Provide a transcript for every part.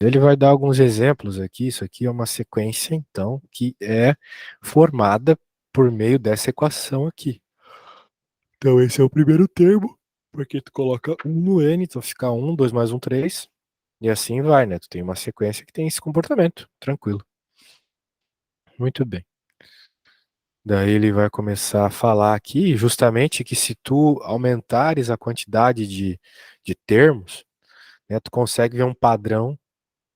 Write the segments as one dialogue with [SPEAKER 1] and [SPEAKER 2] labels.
[SPEAKER 1] Ele vai dar alguns exemplos aqui. Isso aqui é uma sequência, então, que é formada por meio dessa equação aqui. Então, esse é o primeiro termo, porque tu coloca 1 no N, então fica 1, 2 mais 1, 3, e assim vai, né? Tu tem uma sequência que tem esse comportamento, tranquilo. Muito bem. Daí ele vai começar a falar aqui, justamente, que se tu aumentares a quantidade de termos, né, tu consegue ver um padrão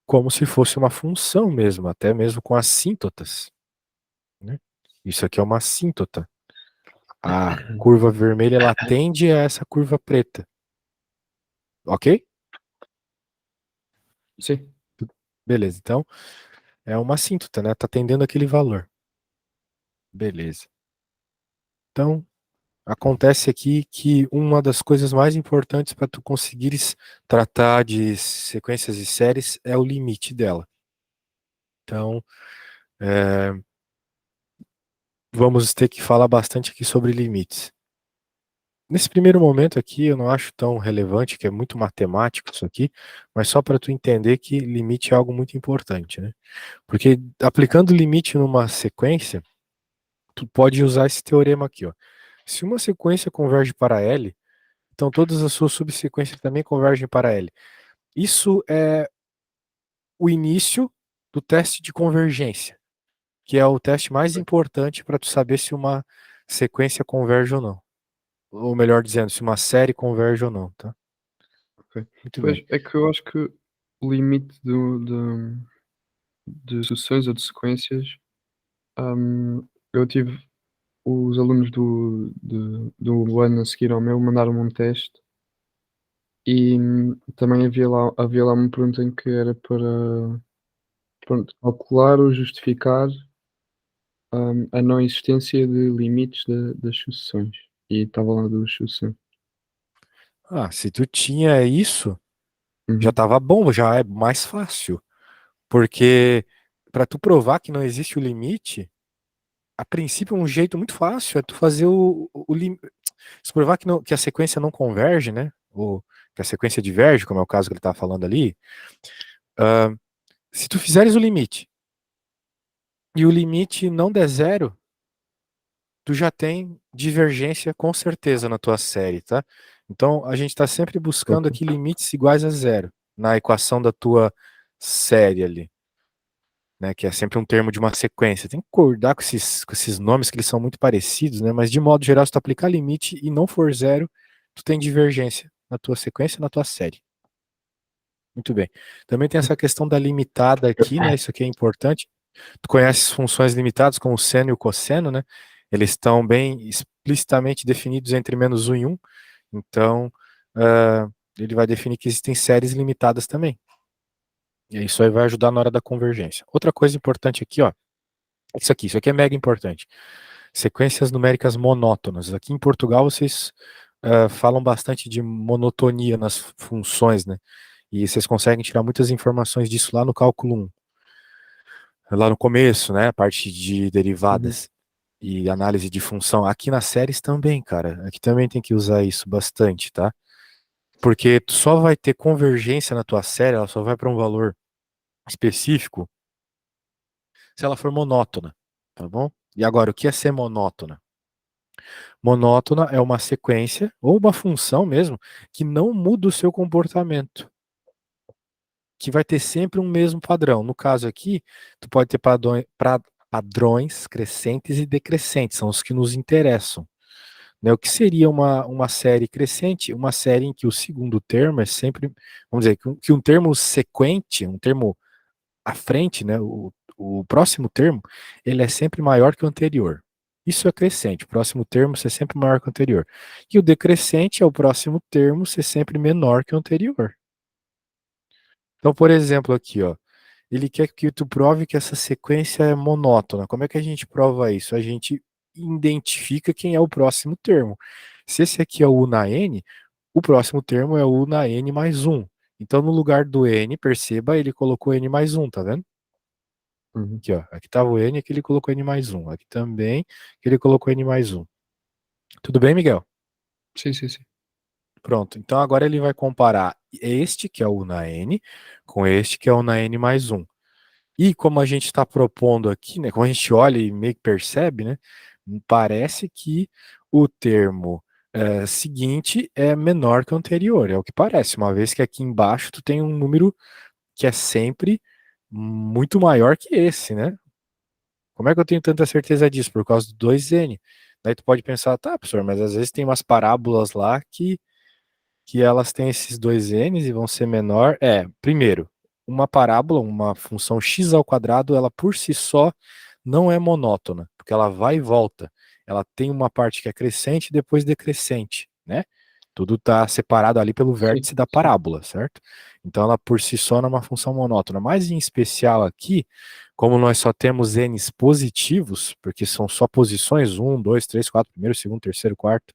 [SPEAKER 1] como se fosse uma função mesmo, até mesmo com assíntotas, né? Isso aqui é uma assíntota. A curva vermelha, ela tende a essa curva preta. Ok?
[SPEAKER 2] Sim.
[SPEAKER 1] Beleza, então é uma assíntota, né? Tá tendendo aquele valor. Beleza. Então, acontece aqui que uma das coisas mais importantes para tu conseguires tratar de sequências e séries é o limite dela. Então, vamos ter que falar bastante aqui sobre limites. Nesse primeiro momento aqui, eu não acho tão relevante, que é muito matemático isso aqui, mas só para tu entender que limite é algo muito importante, né? Porque aplicando limite numa sequência, tu pode usar esse teorema aqui, ó. Se uma sequência converge para L, então todas as suas subsequências também convergem para L. Isso é o início do teste de convergência, que é o teste mais importante para tu saber se uma sequência converge ou não. Ou melhor dizendo, se uma série converge ou não, tá?
[SPEAKER 2] Ok.
[SPEAKER 1] Muito
[SPEAKER 2] Pois,
[SPEAKER 1] bem.
[SPEAKER 2] é que eu acho que o limite de sucessões ou de sequências, eu tive os alunos do ano a seguir ao meu mandaram-me um teste e também havia lá uma pergunta em que era para, pronto, calcular ou justificar, a não existência de limites das sucessões, e estava lá 2 sucessões.
[SPEAKER 1] Ah, se tu tinha isso, já
[SPEAKER 2] Uhum.
[SPEAKER 1] tava bom, já é mais fácil. Porque para tu provar que não existe o limite, a princípio um jeito muito fácil é tu fazer se provar que, não, que a sequência não converge, né? Ou que a sequência diverge, como é o caso que ele tá falando ali. Se tu fizeres o limite e o limite não der zero, tu já tem divergência com certeza na tua série, tá? Então a gente está sempre buscando
[SPEAKER 2] Ok.
[SPEAKER 1] aqui limites iguais a zero na equação da tua série ali, né? Que é sempre um termo de uma sequência. Tem que acordar com esses nomes que eles são muito parecidos, né? Mas de modo geral, se tu aplicar limite e não for zero, tu tem divergência na tua sequência e na tua série. Muito bem. Também tem essa questão da limitada aqui, né? Isso aqui é importante. Tu conheces funções limitadas como o seno e o cosseno, né? Eles estão bem explicitamente definidos entre -1 e 1. Então, ele vai definir que existem séries limitadas também. E isso aí vai ajudar na hora da convergência. Outra coisa importante aqui, ó. Isso aqui é mega importante. Sequências numéricas monótonas. Aqui em Portugal vocês falam bastante de monotonia nas funções, né? E vocês conseguem tirar muitas informações disso lá no cálculo 1. Lá no começo, né? A parte de
[SPEAKER 2] Uhum.
[SPEAKER 1] derivadas e análise de função. Aqui nas séries também, cara. Aqui também tem que usar isso bastante, tá? Porque tu só vai ter convergência na tua série, ela só vai para um valor específico se ela for monótona, tá bom? E agora, o que é ser monótona? Monótona é uma sequência ou uma função mesmo que não muda o seu comportamento, que vai ter sempre um mesmo padrão. No caso aqui, tu pode ter padrões crescentes e decrescentes, são os que nos interessam. Né? O que seria uma série crescente? Uma série em que o segundo termo é sempre, vamos dizer, que um termo sequente, um termo à frente, né? O próximo termo, ele é sempre maior que o anterior. Isso é crescente, o próximo termo ser sempre maior que o anterior. E o decrescente é o próximo termo ser sempre menor que o anterior. Então, por exemplo, aqui, ó, ele quer que tu prove que essa sequência é monótona. Como é que a gente prova isso? A gente identifica quem é o próximo termo. Se esse aqui é o U na N, o próximo termo é o U na N mais 1. Então, no lugar do N, perceba, ele colocou N mais 1, tá vendo?
[SPEAKER 2] Uhum.
[SPEAKER 1] Aqui, ó. Aqui estava o N, aqui ele colocou N mais 1. Aqui também, ele colocou N mais 1. Tudo bem, Miguel?
[SPEAKER 2] Sim, sim, sim.
[SPEAKER 1] Pronto. Então agora ele vai comparar este, que é o na n, com este, que é o na n mais um. E como a gente está propondo aqui, né? Como a gente olha e meio que percebe, né? Parece que o termo seguinte é menor que o anterior. É o que parece, uma vez que aqui embaixo tu tem um número que é sempre muito maior que esse, né? Como é que eu tenho tanta certeza disso? Por causa do 2n. Daí tu pode pensar, tá, professor, mas às vezes tem umas parábolas lá que elas têm esses dois n's e vão ser menor. Primeiro, uma parábola, uma função x ao quadrado, ela por si só não é monótona, porque ela vai e volta. Ela tem uma parte que é crescente e depois decrescente, né? Tudo está separado ali pelo
[SPEAKER 2] Sim,
[SPEAKER 1] vértice da
[SPEAKER 2] sim.
[SPEAKER 1] parábola, certo? Então ela por si só não é uma função monótona. Mas em especial aqui, como nós só temos n's positivos, porque são só posições, um, dois, três, quatro, primeiro, segundo, terceiro, quarto,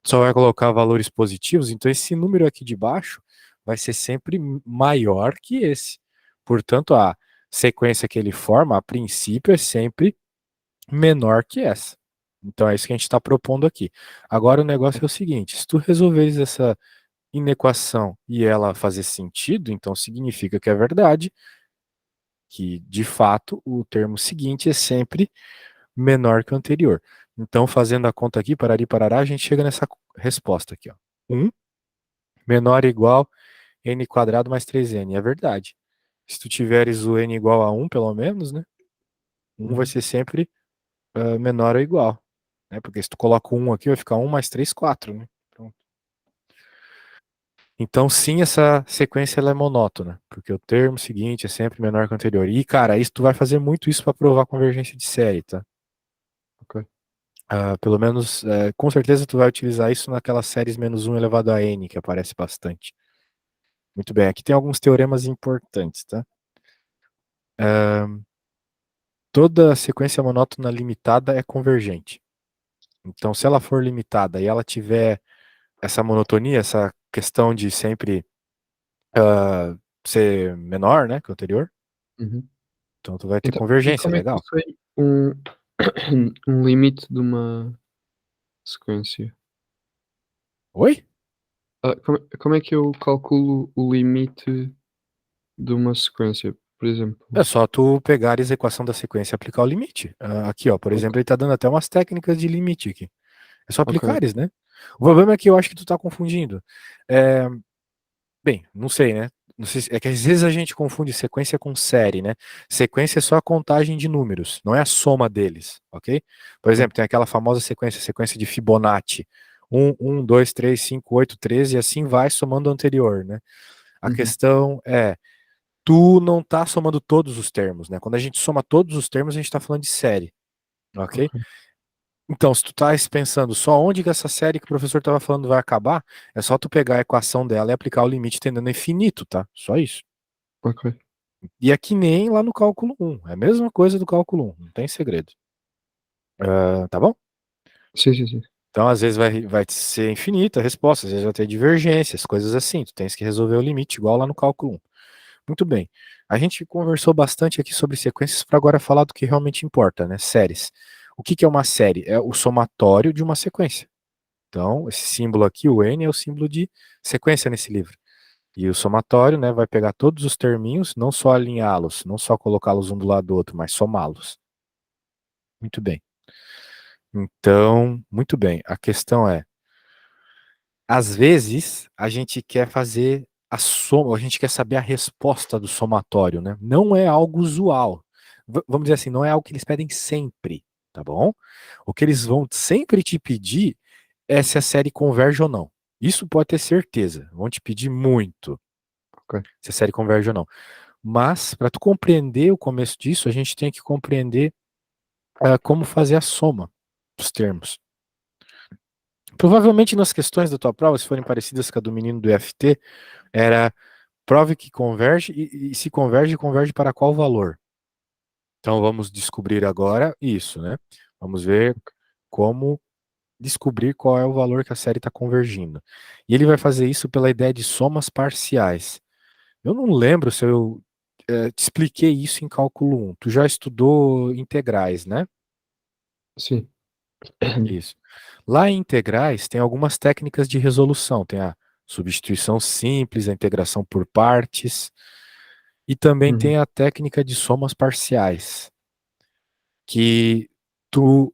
[SPEAKER 1] só vai colocar valores positivos, então esse número aqui de baixo vai ser sempre maior que esse. Portanto, a sequência que ele forma, a princípio, é sempre menor que essa. Então é isso que a gente está propondo aqui. Agora o negócio é o seguinte: se tu resolveres essa inequação e ela fazer sentido, então significa que é verdade, que de fato o termo seguinte é sempre menor que o anterior. Então, fazendo a conta aqui, parari parará, a gente chega nessa resposta aqui, ó. 1 menor ou igual n quadrado mais 3n. É verdade. Se tu tiveres o n igual a 1, pelo menos, né? 1 vai
[SPEAKER 2] Uhum.
[SPEAKER 1] ser sempre menor ou igual. Né? Porque se tu coloca o 1 aqui, vai ficar 1 mais 3, 4, né? Pronto. Então, sim, essa sequência ela é monótona, porque o termo seguinte é sempre menor que o anterior. E, cara, isso tu vai fazer muito isso para provar a convergência de série, tá?
[SPEAKER 2] Ok.
[SPEAKER 1] Pelo menos, com certeza tu vai utilizar isso naquelas séries menos um elevado a n, que aparece bastante. Muito bem, aqui tem alguns teoremas importantes, tá? Toda sequência monótona limitada é convergente. Então, se ela for limitada e ela tiver essa monotonia, essa questão de sempre ser menor, né, que o anterior,
[SPEAKER 2] Uhum.
[SPEAKER 1] então tu vai ter
[SPEAKER 2] Então, e
[SPEAKER 1] convergência,
[SPEAKER 2] como é que eu
[SPEAKER 1] legal.
[SPEAKER 2] sei um um limite de uma sequência?
[SPEAKER 1] Oi?
[SPEAKER 2] Como é que eu calculo o limite de uma sequência, por exemplo?
[SPEAKER 1] É só tu pegares a equação da sequência e aplicar o limite. Aqui, ó, por
[SPEAKER 2] Ok,
[SPEAKER 1] exemplo, ele tá dando até umas técnicas de limite aqui. É só
[SPEAKER 2] ok,
[SPEAKER 1] aplicares, né? O problema é que eu acho que tu tá confundindo. É, Bem, não sei, né? Não sei é que às vezes a gente confunde sequência com série, né? Sequência é só a contagem de números, não é a soma deles, ok? Por
[SPEAKER 2] ok.
[SPEAKER 1] exemplo, tem aquela famosa sequência de Fibonacci. 2, 3, 5, 8, 13, e assim vai somando o anterior, né? A
[SPEAKER 2] Uhum.
[SPEAKER 1] questão é, tu não tá somando todos os termos, né? Quando a gente soma todos os termos, a gente tá falando de série, ok?
[SPEAKER 2] Ok,
[SPEAKER 1] Então, se tu tá pensando só onde que essa série que o professor estava falando vai acabar, é só tu pegar a equação dela e aplicar o limite tendendo a infinito, tá? Só isso.
[SPEAKER 2] ok.
[SPEAKER 1] E é que nem lá no cálculo um. É a mesma coisa do cálculo um. Não tem segredo. Tá bom?
[SPEAKER 2] Sim, sim, sim.
[SPEAKER 1] Então, às vezes vai ser infinita a resposta, às vezes vai ter divergências, coisas assim. Tu tens que resolver o limite, igual lá no cálculo um. Muito bem. A gente conversou bastante aqui sobre sequências para agora falar do que realmente importa, né? Séries. O que que é uma série? É o somatório de uma sequência. Então, esse símbolo aqui, o N, é o símbolo de sequência nesse livro. E o somatório, né, vai pegar todos os terminhos, não só alinhá-los, não só colocá-los um do lado do outro, mas somá-los. Muito bem. Então, muito bem. A questão é, às vezes, a gente quer fazer a soma, a gente quer saber a resposta do somatório, né? Não é algo usual. Vamos dizer assim, não é algo que eles pedem sempre, tá bom? O que eles vão sempre te pedir é se a série converge ou não. Isso pode ter certeza. Vão te pedir muito
[SPEAKER 2] Ok.
[SPEAKER 1] se a série converge ou não. Mas, para tu compreender o começo disso, a gente tem que compreender como fazer a soma dos termos. Provavelmente nas questões da tua prova, se forem parecidas com a do menino do IFT, era prove que converge e se converge, converge para qual valor? Então vamos descobrir agora isso, né? Vamos ver como descobrir qual é o valor que a série está convergindo. E ele vai fazer isso pela ideia de somas parciais. Eu não lembro se eu te expliquei isso em cálculo um. Tu já estudou integrais, né?
[SPEAKER 2] Sim.
[SPEAKER 1] Isso. Lá em integrais tem algumas técnicas de resolução. Tem a substituição simples, a integração por partes, e também
[SPEAKER 2] Uhum.
[SPEAKER 1] tem a técnica de somas parciais, que tu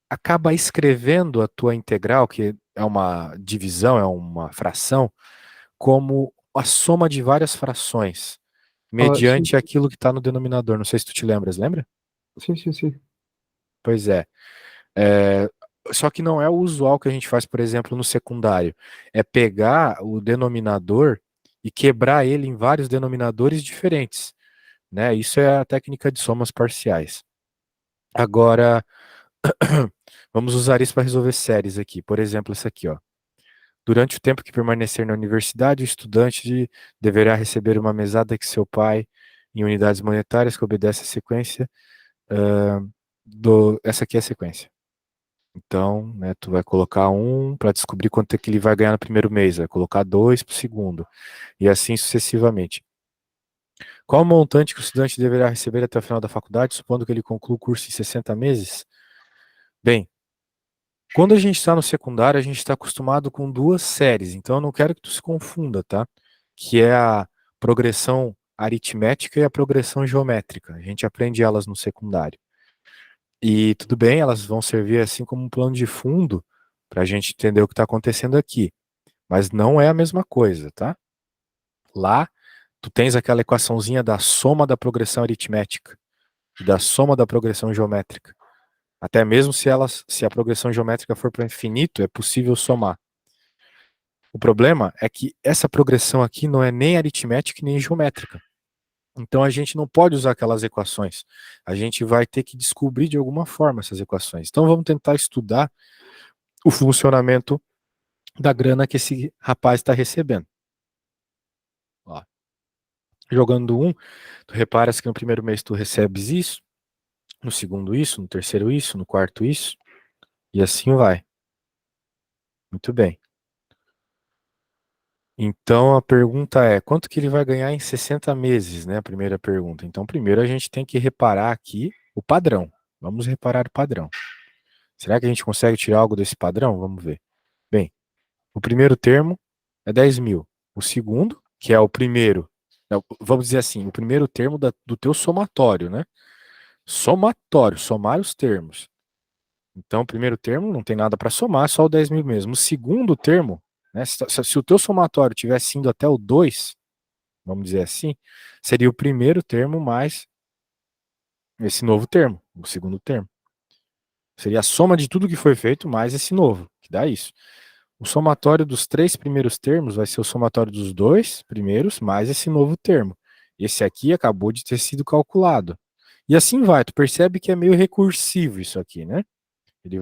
[SPEAKER 1] acaba escrevendo a tua integral, que é uma divisão, é uma fração, como a soma de várias frações,
[SPEAKER 2] Sim,
[SPEAKER 1] mediante aquilo que está no denominador. Não sei se tu te lembras, lembra?
[SPEAKER 2] sim, sim, sim.
[SPEAKER 1] Pois é. É, só que não é o usual que a gente faz, por exemplo, no secundário. É pegar o denominador e quebrar ele em vários denominadores diferentes, né? Isso é a técnica de somas parciais. Agora, vamos usar isso para resolver séries aqui. Por exemplo, essa aqui, ó. Durante o tempo que permanecer na universidade, o estudante deverá receber uma mesada que seu pai, em unidades monetárias, que obedece à sequência. ah, essa aqui é a sequência. Então, né, tu vai colocar um para descobrir quanto é que ele vai ganhar no primeiro mês, vai colocar dois para o segundo, e assim sucessivamente. Qual o montante que o estudante deverá receber até o final da faculdade, supondo que ele conclua o curso em 60 meses? Bem, quando a gente está no secundário, a gente está acostumado com duas séries, então eu não quero que tu se confunda, tá? Que é a progressão aritmética e a progressão geométrica. A gente aprende elas no secundário. E tudo bem, elas vão servir assim como um plano de fundo para a gente entender o que está acontecendo aqui. Mas não é a mesma coisa, tá? Lá, tu tens aquela equaçãozinha da soma da progressão aritmética e da soma da progressão geométrica. Até mesmo se a progressão geométrica for para o infinito, é possível somar. O problema é que essa progressão aqui não é nem aritmética nem geométrica. Então a gente não pode usar aquelas equações. A gente vai ter que descobrir de alguma forma essas equações. Então vamos tentar estudar o funcionamento da grana que esse rapaz está recebendo. Ó, jogando um, tu reparas que no primeiro mês tu recebes isso, no segundo isso, no terceiro isso, no quarto isso, e assim vai. Muito bem. Então a pergunta é, quanto que ele vai ganhar em 60 meses, né? A primeira pergunta. Então primeiro a gente tem que reparar aqui o padrão. Vamos reparar o padrão. Será que a gente consegue tirar algo desse padrão? Vamos ver. Bem, o primeiro termo é 10 mil. O segundo, que é o primeiro, vamos dizer assim, o primeiro termo do teu somatório, né? Somatório, somar os termos. Então, o primeiro termo não tem nada para somar, é só o 10 mil mesmo. O segundo termo, né, se o teu somatório tivesse indo até o 2, vamos dizer assim, seria o primeiro termo mais esse novo termo, o segundo termo. Seria a soma de tudo que foi feito mais esse novo, que dá isso. O somatório dos três primeiros termos vai ser o somatório dos dois primeiros mais esse novo termo. Esse aqui acabou de ter sido calculado. E assim vai, tu percebe que é meio recursivo isso aqui, né? Ele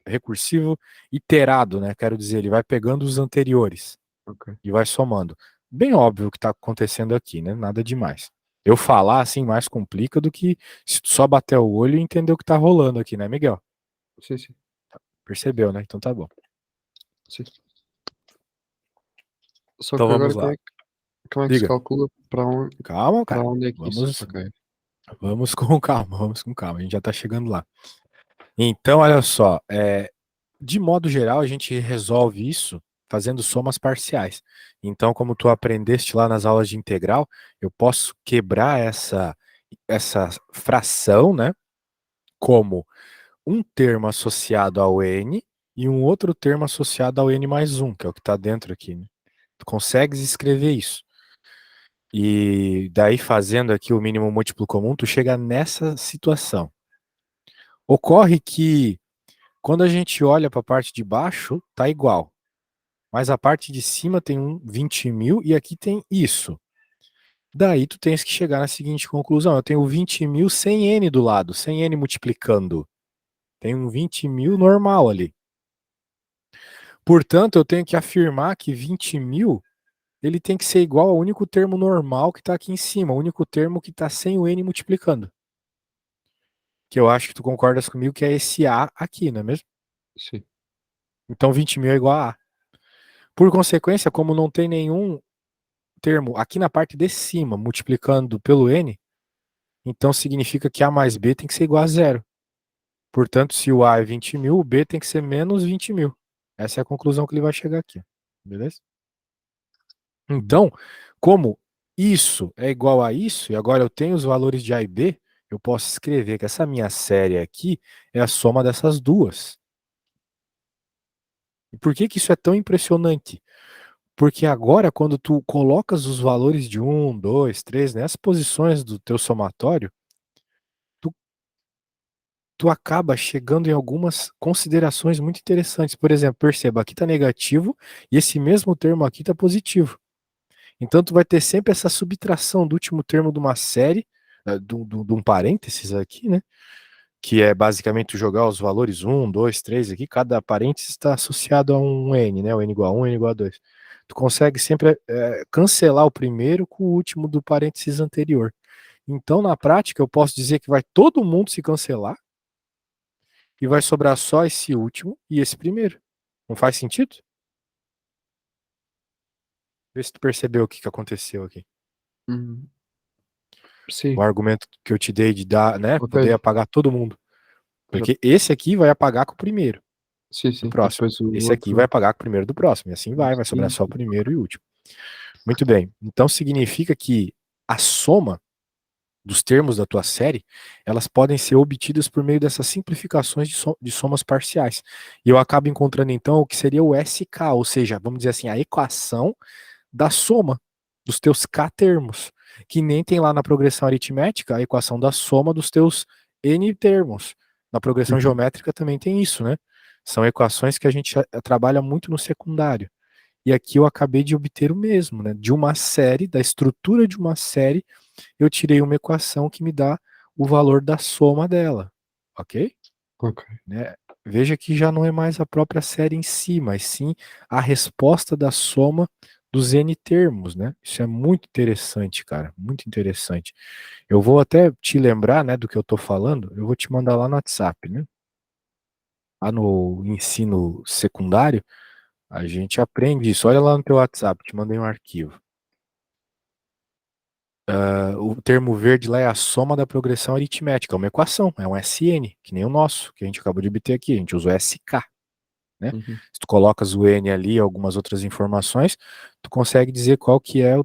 [SPEAKER 1] recursivo iterado, né? Quero dizer, ele vai pegando os anteriores
[SPEAKER 2] Ok.
[SPEAKER 1] e vai somando. Bem óbvio o que está acontecendo aqui, né? Nada demais. Eu falar assim mais complica do que se tu só bater o olho e entender o que está rolando aqui, né, Miguel?
[SPEAKER 2] Sim, sim,
[SPEAKER 1] Percebeu, né? Então tá bom.
[SPEAKER 2] sim. Só
[SPEAKER 1] Então
[SPEAKER 2] que
[SPEAKER 1] vamos
[SPEAKER 2] agora
[SPEAKER 1] lá.
[SPEAKER 2] como é que se
[SPEAKER 1] Diga.
[SPEAKER 2] calcula
[SPEAKER 1] Calma,
[SPEAKER 2] para
[SPEAKER 1] cara.
[SPEAKER 2] onde é que isso
[SPEAKER 1] Vamos,
[SPEAKER 2] ok.
[SPEAKER 1] vamos com calma, vamos com calma. A gente já está chegando lá. Então, olha só, de modo geral, a gente resolve isso fazendo somas parciais. Então, como tu aprendeste lá nas aulas de integral, eu posso quebrar essa fração, né, como um termo associado ao n e um outro termo associado ao n mais um, que é o que está dentro aqui, né? Tu consegues escrever isso. E daí, fazendo aqui o mínimo múltiplo comum, tu chega nessa situação. Ocorre que quando a gente olha para a parte de baixo, tá igual. Mas a parte de cima tem um 20 mil e aqui tem isso. Daí tu tens que chegar na seguinte conclusão. Eu tenho 20 mil sem N do lado, sem N multiplicando. Tem um 20 mil normal ali. Portanto, eu tenho que afirmar que 20 mil ele tem que ser igual ao único termo normal que está aqui em cima, o único termo que está sem o N multiplicando. Que eu acho que tu concordas comigo que é esse A aqui, não é mesmo?
[SPEAKER 2] Sim,
[SPEAKER 1] Então 20 mil é igual a A. Por consequência, como não tem nenhum termo aqui na parte de cima multiplicando pelo N, então significa que A mais B tem que ser igual a zero. Portanto, se o A é 20 mil, o B tem que ser menos 20 mil. Essa é a conclusão que ele vai chegar aqui. Beleza?
[SPEAKER 2] Uhum.
[SPEAKER 1] Então, como isso é igual a isso, e agora eu tenho os valores de A e B, eu posso escrever que essa minha série aqui é a soma dessas duas. E por que que isso é tão impressionante? Porque agora, quando tu colocas os valores de um, 2, 3 nessas posições do teu somatório, tu, tu acaba chegando em algumas considerações muito interessantes. Por exemplo, perceba, aqui está negativo e esse mesmo termo aqui está positivo. Então, tu vai ter sempre essa subtração do último termo de uma série, de um parênteses aqui, né? Que é basicamente tu jogar os valores um, 2, 3 aqui, cada parênteses está associado a um N, né? O N igual a 1, N igual a 2. Tu consegue sempre cancelar o primeiro com o último do parênteses anterior. Então, na prática, eu posso dizer que vai todo mundo se cancelar e vai sobrar só esse último e esse primeiro. Não faz sentido? Vê se tu percebeu o que aconteceu aqui.
[SPEAKER 2] Hum,
[SPEAKER 1] O
[SPEAKER 2] sim,
[SPEAKER 1] argumento que eu te dei de dar, né?
[SPEAKER 2] ok.
[SPEAKER 1] Poder apagar todo mundo.
[SPEAKER 2] Já
[SPEAKER 1] Porque esse aqui vai apagar com o primeiro
[SPEAKER 2] sim,
[SPEAKER 1] do
[SPEAKER 2] sim. E
[SPEAKER 1] próximo.
[SPEAKER 2] depois o
[SPEAKER 1] Esse aqui vai
[SPEAKER 2] outro
[SPEAKER 1] apagar com o primeiro do próximo. E assim
[SPEAKER 2] o
[SPEAKER 1] vai sobrar
[SPEAKER 2] seguinte.
[SPEAKER 1] só o primeiro e o último. Muito bem. Então significa que a soma dos termos da tua série, elas podem ser obtidas por meio dessas simplificações de somas parciais. E eu acabo encontrando então o que seria o SK, ou seja, vamos dizer assim, a equação da soma dos teus K termos, que nem tem lá na progressão aritmética a equação da soma dos teus N termos. Na progressão
[SPEAKER 2] Uhum.
[SPEAKER 1] geométrica também tem isso, né? São equações que a gente trabalha muito no secundário. E aqui eu acabei de obter o mesmo, né? De uma série, da estrutura de uma série, eu tirei uma equação que me dá o valor da soma dela, ok?
[SPEAKER 2] Ok.
[SPEAKER 1] Né? Veja que já não é mais a própria série em si, mas sim a resposta da soma dos N termos, né? Isso é muito interessante, cara, muito interessante. Eu vou até te lembrar, né, do que eu tô falando, eu vou te mandar lá no WhatsApp, né? Lá no ensino secundário, a gente aprende isso. Olha lá no teu WhatsApp, te mandei um arquivo. O termo verde lá é a soma da progressão aritmética, é uma equação, é um SN, que nem o nosso, que a gente acabou de obter aqui, a gente usa o SK, né?
[SPEAKER 2] Uhum.
[SPEAKER 1] Se tu colocas o N ali, algumas outras informações, tu consegue dizer qual que é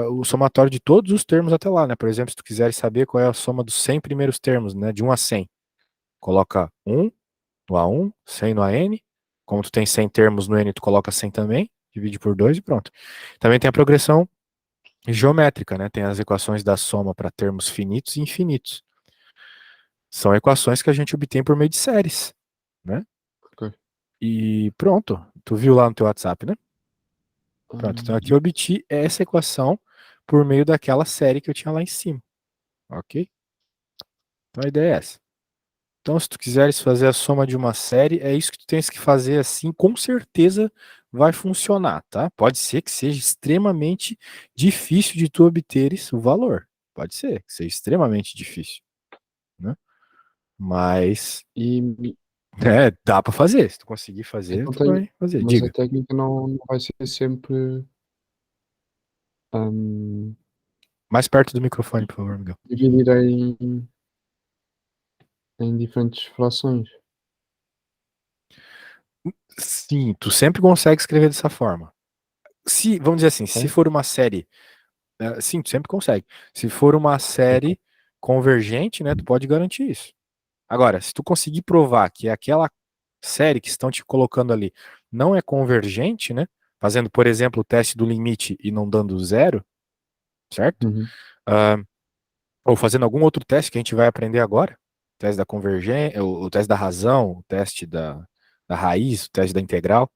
[SPEAKER 1] o somatório de todos os termos até lá, né? Por exemplo, se tu quiseres saber qual é a soma dos 100 primeiros termos, né? De 1 a 100, coloca 1 no A1, 100 no AN, como tu tem 100 termos no N, tu coloca 100 também, divide por 2 e pronto. Também tem a progressão geométrica, né? Tem as equações da soma para termos finitos e infinitos. São equações que a gente obtém por meio de séries, né?
[SPEAKER 2] Ok.
[SPEAKER 1] E pronto, tu viu lá no teu WhatsApp, né? Pronto, então aqui
[SPEAKER 2] Hum,
[SPEAKER 1] eu obti essa equação por meio daquela série que eu tinha lá em cima, ok? Então a ideia é essa. Então, se tu quiseres fazer a soma de uma série, é isso que tu tens que fazer assim, com certeza vai funcionar, tá? Pode ser que seja extremamente difícil de tu obteres o valor. Pode ser que seja extremamente difícil, né? Mas
[SPEAKER 2] e
[SPEAKER 1] dá pra fazer. Se tu conseguir fazer,
[SPEAKER 2] então
[SPEAKER 1] tu
[SPEAKER 2] tem
[SPEAKER 1] vai fazer.
[SPEAKER 2] mas a
[SPEAKER 1] Diga.
[SPEAKER 2] técnica não vai ser sempre, hum,
[SPEAKER 1] Mais perto do microfone, por favor, Miguel.
[SPEAKER 2] dividir em diferentes frações,
[SPEAKER 1] Sim, tu sempre consegue escrever dessa forma. Se, vamos dizer assim, se
[SPEAKER 2] é?
[SPEAKER 1] for uma série, sim, tu sempre consegue. Se for uma
[SPEAKER 2] Ok.
[SPEAKER 1] série convergente, né, tu pode garantir isso. Agora, se tu conseguir provar que aquela série que estão te colocando ali não é convergente, né, fazendo, por exemplo, o teste do limite e não dando zero, certo?
[SPEAKER 2] Uhum.
[SPEAKER 1] Ah, ou fazendo algum outro teste que a gente vai aprender agora, o teste da convergência, o teste da razão, o teste da raiz, o teste da integral.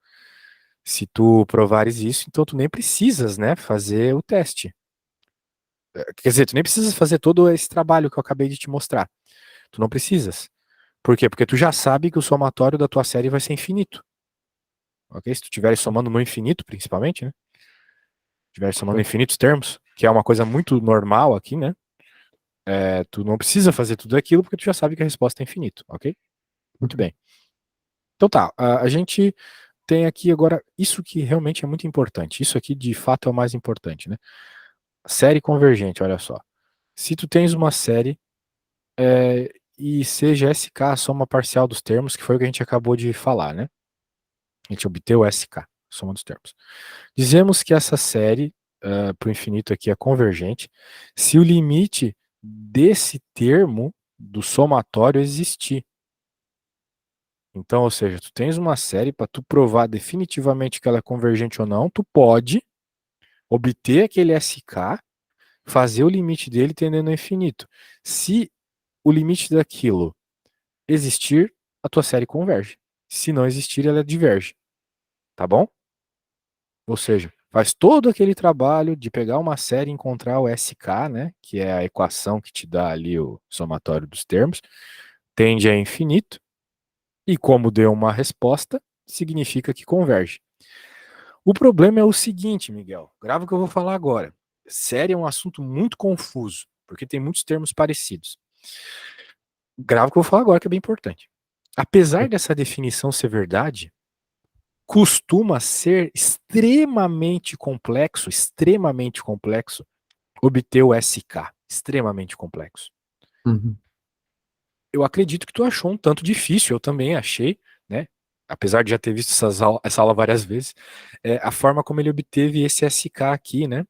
[SPEAKER 1] Se tu provares isso, então tu nem precisas, né, fazer o teste. Quer dizer, tu nem precisas fazer todo esse trabalho que eu acabei de te mostrar. Tu não precisas. Por quê? Porque tu já sabe que o somatório da tua série vai ser infinito. Ok? Se tu estiveres somando no infinito, principalmente, né? Estiveres somando
[SPEAKER 2] Ok.
[SPEAKER 1] infinitos termos, que é uma coisa muito normal aqui, né? Tu não precisa fazer tudo aquilo porque tu já sabe que a resposta é infinito, ok? Muito
[SPEAKER 2] Ok.
[SPEAKER 1] bem. Então tá, a gente tem aqui agora isso que realmente é muito importante. Isso aqui de fato é o mais importante, né? Série convergente, olha só. Se tu tens uma série e seja SK a soma parcial dos termos, que foi o que a gente acabou de falar, né? A gente obteve o SK. Soma dos termos. Dizemos que essa série para o infinito aqui é convergente se o limite desse termo do somatório existir. Então, ou seja, tu tens uma série para tu provar definitivamente que ela é convergente ou não, tu pode obter aquele SK, fazer o limite dele tendendo ao infinito. Se o limite daquilo existir, a tua série converge. Se não existir, ela diverge. Tá bom? Ou seja, faz todo aquele trabalho de pegar uma série e encontrar o SK, né, que é a equação que te dá ali o somatório dos termos, tende a infinito, e como deu uma resposta, significa que converge. O problema é o seguinte, Miguel, grava o que eu vou falar agora. Série é um assunto muito confuso, porque tem muitos termos parecidos. Grava o que eu vou falar agora, que é bem importante. Apesar dessa definição ser verdade, costuma ser extremamente complexo, obter o SK. Extremamente complexo.
[SPEAKER 2] Uhum.
[SPEAKER 1] Eu acredito que tu achou um tanto difícil, eu também achei, né? Apesar de já ter visto essa aula várias vezes, a forma como ele obteve esse SK aqui, né?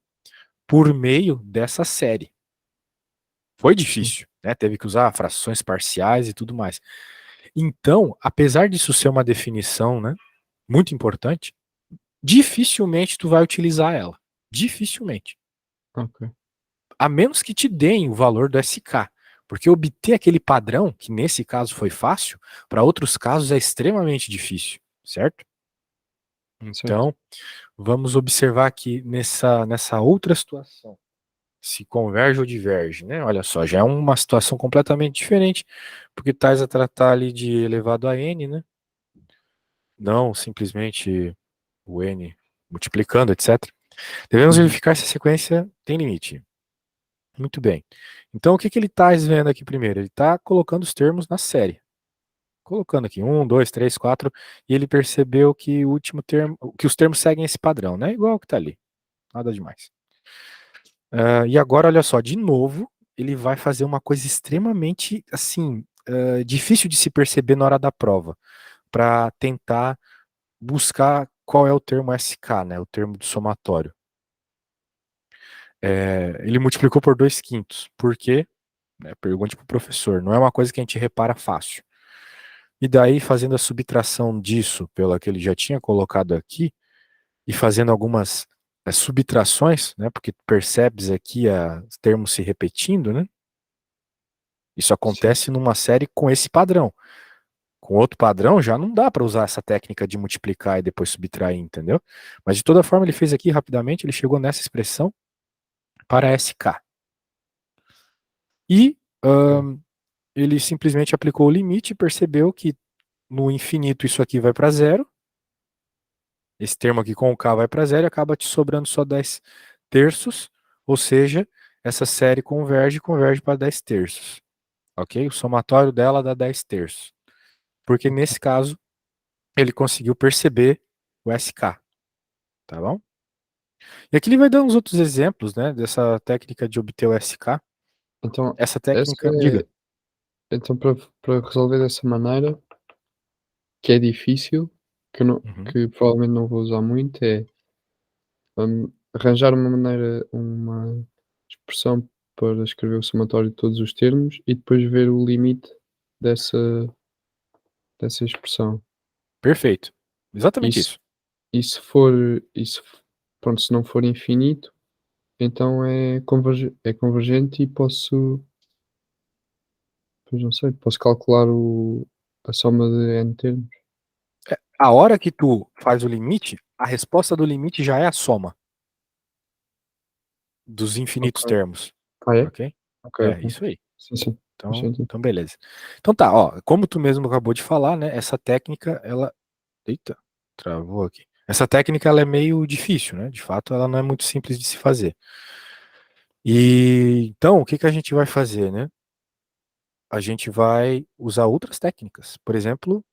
[SPEAKER 1] Por meio dessa série. Foi
[SPEAKER 2] Sim.
[SPEAKER 1] difícil, né? Teve que usar frações parciais e tudo mais. Então, apesar disso ser uma definição, né, muito importante, dificilmente tu vai utilizar ela. Dificilmente.
[SPEAKER 2] Ok.
[SPEAKER 1] A menos que te deem o valor do SK. Porque obter aquele padrão, que nesse caso foi fácil, para outros casos é extremamente difícil, certo?
[SPEAKER 2] Certo.
[SPEAKER 1] Então, vamos observar aqui nessa outra situação. Se converge ou diverge, né? Olha só, já é uma situação completamente diferente, porque tais a tratar ali de elevado a n, né? Não simplesmente o n multiplicando, etc. Devemos
[SPEAKER 2] Uhum.
[SPEAKER 1] verificar se a sequência tem limite. Muito bem. Então, o que ele está vendo aqui primeiro? Ele está colocando os termos na série. Colocando aqui 1, 2, 3, 4, e ele percebeu que o último termo, que os termos seguem esse padrão, né? Igual o que está ali. Nada demais. E agora, olha só, de novo, ele vai fazer uma coisa extremamente, assim, difícil de se perceber na hora da prova, para tentar buscar qual é o termo SK, né? O termo do somatório. Ele multiplicou por 2 quintos. Por quê? Pergunte para o professor. Não é uma coisa que a gente repara fácil. E daí, fazendo a subtração disso pela que ele já tinha colocado aqui, e fazendo algumas subtrações, né? Porque percebes aqui os termos se repetindo, né? Isso
[SPEAKER 2] Sim.
[SPEAKER 1] acontece numa série com esse padrão. Com outro padrão, já não dá para usar essa técnica de multiplicar e depois subtrair, entendeu? Mas de toda forma, ele fez aqui rapidamente, ele chegou nessa expressão para SK. E
[SPEAKER 2] Ok.
[SPEAKER 1] ele simplesmente aplicou o limite e percebeu que no infinito isso aqui vai para zero. Esse termo aqui com o K vai para zero e acaba te sobrando só 10 terços, ou seja, essa série converge para 10 terços. Ok? O somatório dela dá 10 terços. Porque
[SPEAKER 2] Ok.
[SPEAKER 1] nesse caso, ele conseguiu perceber o SK. Tá bom? E aqui ele vai dar uns outros exemplos, né, dessa técnica de obter o SK.
[SPEAKER 2] Então,
[SPEAKER 1] Essa
[SPEAKER 2] essa
[SPEAKER 1] técnica,
[SPEAKER 2] é
[SPEAKER 1] diga.
[SPEAKER 2] então para resolver dessa maneira, que é difícil,
[SPEAKER 1] Uhum.
[SPEAKER 2] que provavelmente não vou usar muito, é, arranjar uma expressão para escrever o somatório de todos os termos e depois ver o limite dessa dessa expressão.
[SPEAKER 1] Perfeito. Exatamente
[SPEAKER 2] Isso
[SPEAKER 1] isso.
[SPEAKER 2] e se for e se f pronto, se não for infinito, então é convergente e pois não sei, posso calcular a soma de n termos.
[SPEAKER 1] A hora que tu faz o limite, a resposta do limite já é a soma dos infinitos
[SPEAKER 2] Ok.
[SPEAKER 1] termos.
[SPEAKER 2] Ah, é?
[SPEAKER 1] Ok?
[SPEAKER 2] Ok,
[SPEAKER 1] É,
[SPEAKER 2] ok.
[SPEAKER 1] isso aí.
[SPEAKER 2] Sim, sim, faz
[SPEAKER 1] Então,
[SPEAKER 2] sentido.
[SPEAKER 1] então beleza. Então tá, ó, como tu mesmo acabou de falar, né, essa técnica, ela, eita, travou aqui. Essa técnica, ela é meio difícil, né? De fato, ela não é muito simples de se fazer. E então, o que que a gente vai fazer, né? A gente vai usar outras técnicas. Por exemplo,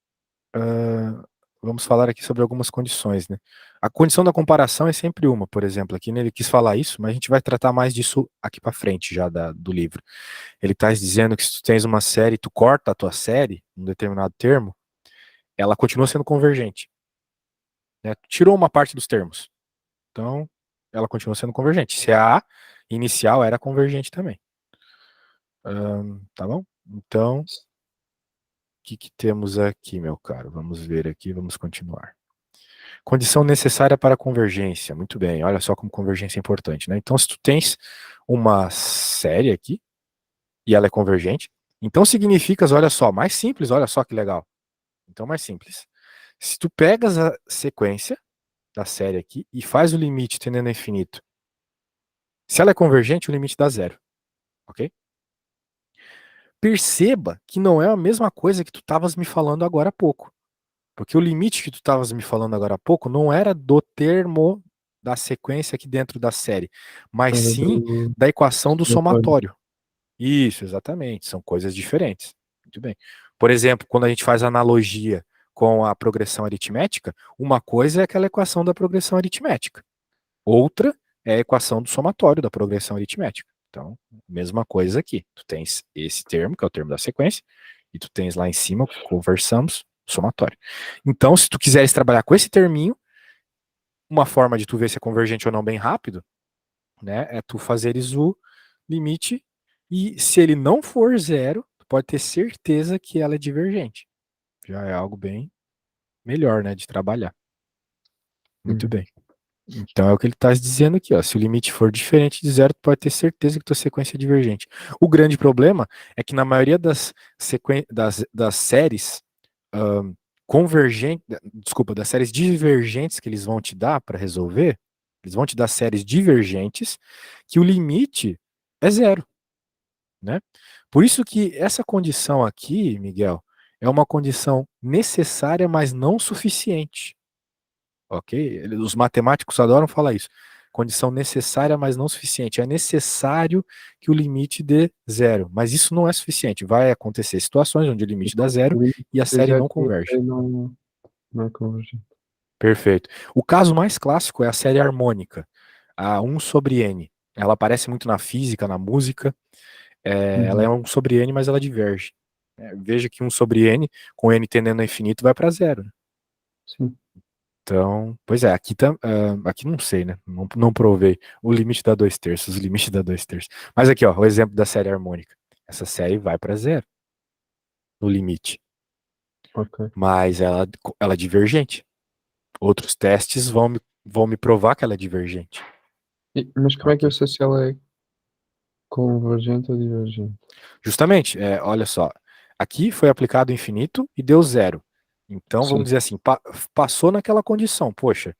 [SPEAKER 1] ah, vamos falar aqui sobre algumas condições, né? A condição da comparação é sempre uma, por exemplo, aqui né, ele quis falar isso, mas a gente vai tratar mais disso aqui para frente já do livro. Ele está dizendo que se tu tens uma série, tu corta a tua série, um determinado termo, ela continua sendo convergente. né? Tirou uma parte dos termos. Então, ela continua sendo convergente. Se a inicial era convergente também. Tá bom? Então, o que temos aqui, meu caro? Vamos ver aqui, vamos continuar. Condição necessária para a convergência. Muito bem, olha só como convergência é importante, né? Então, se tu tens uma série aqui, e ela é convergente, então significa, olha só, mais simples, olha só que legal. Então, mais simples. Se tu pegas a sequência da série aqui e faz o limite tendendo a infinito, se ela é convergente, o limite dá zero, ok? Perceba que não é a mesma coisa que tu estavas me falando agora há pouco. Porque o limite que tu estavas me falando agora há pouco não era do termo da sequência aqui dentro da série, mas
[SPEAKER 2] Era
[SPEAKER 1] sim
[SPEAKER 2] do
[SPEAKER 1] da equação do
[SPEAKER 2] somatório.
[SPEAKER 1] somatório. Isso, exatamente. São coisas diferentes. Muito bem. Por exemplo, quando a gente faz analogia com a progressão aritmética, uma coisa é aquela equação da progressão aritmética. Outra é a equação do somatório da progressão aritmética. Então, mesma coisa aqui. Tu tens esse termo, que é o termo da sequência, e tu tens lá em cima, o que conversamos, o somatório. Então, se tu quiseres trabalhar com esse terminho, uma forma de tu ver se é convergente ou não bem rápido, né, é tu fazeres o limite e se ele não for zero, tu pode ter certeza que ela é divergente. Já é algo bem melhor, né, de trabalhar. Muito
[SPEAKER 2] Uhum.
[SPEAKER 1] bem. Então é o que ele está dizendo aqui, ó. Se o limite for diferente de zero, tu pode ter certeza que tua sequência é divergente. O grande problema é que na maioria das séries convergentes, desculpa, das séries divergentes que eles vão te dar para resolver, eles vão te dar séries divergentes que o limite é zero, né? Por isso que essa condição aqui, Miguel, é uma condição necessária, mas não suficiente. Ok? Os matemáticos adoram falar isso. Condição necessária, mas não suficiente. É necessário que o limite dê zero, mas isso não é suficiente. Vai acontecer situações onde o limite dá zero
[SPEAKER 2] O limite
[SPEAKER 1] e a
[SPEAKER 2] de
[SPEAKER 1] série
[SPEAKER 2] zero
[SPEAKER 1] não
[SPEAKER 2] e a
[SPEAKER 1] converge.
[SPEAKER 2] série não é convergente.
[SPEAKER 1] Perfeito. O caso mais clássico é a série harmônica, a 1 sobre n. Ela aparece muito na física, na música. Ela é
[SPEAKER 2] Uhum.
[SPEAKER 1] 1 sobre n, mas ela diverge. Veja que 1 sobre n, com n tendendo a infinito, vai para zero, né?
[SPEAKER 2] Sim.
[SPEAKER 1] Então, pois é, aqui não sei, né? Não provei. O limite dá 2/3, o limite dá 2/3. Mas aqui, ó, o exemplo da série harmônica. Essa série vai para zero no limite,
[SPEAKER 2] Ok.
[SPEAKER 1] mas ela é divergente. Outros testes vão me provar que ela é divergente,
[SPEAKER 2] Mas como é que eu
[SPEAKER 1] ok?
[SPEAKER 2] sei se ela é convergente ou divergente?
[SPEAKER 1] Justamente, olha só, aqui foi aplicado o infinito e deu zero. Então, vamos
[SPEAKER 2] Sim.
[SPEAKER 1] dizer assim, passou naquela condição. Poxa,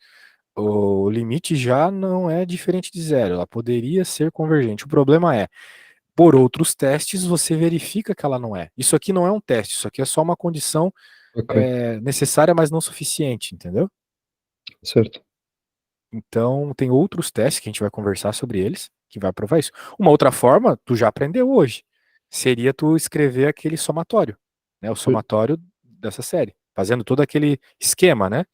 [SPEAKER 1] o limite já não é diferente de zero, ela poderia ser convergente. O problema é, por outros testes, você verifica que ela não é. Isso aqui não é um teste, isso aqui é só uma condição
[SPEAKER 2] Ok.
[SPEAKER 1] necessária, mas não suficiente, entendeu?
[SPEAKER 2] Certo.
[SPEAKER 1] Então, tem outros testes que a gente vai conversar sobre eles, que vai provar isso. Uma outra forma, tu já aprendeu hoje, seria tu escrever aquele somatório, né? O
[SPEAKER 2] Pois,
[SPEAKER 1] somatório dessa série, fazendo todo aquele esquema, né?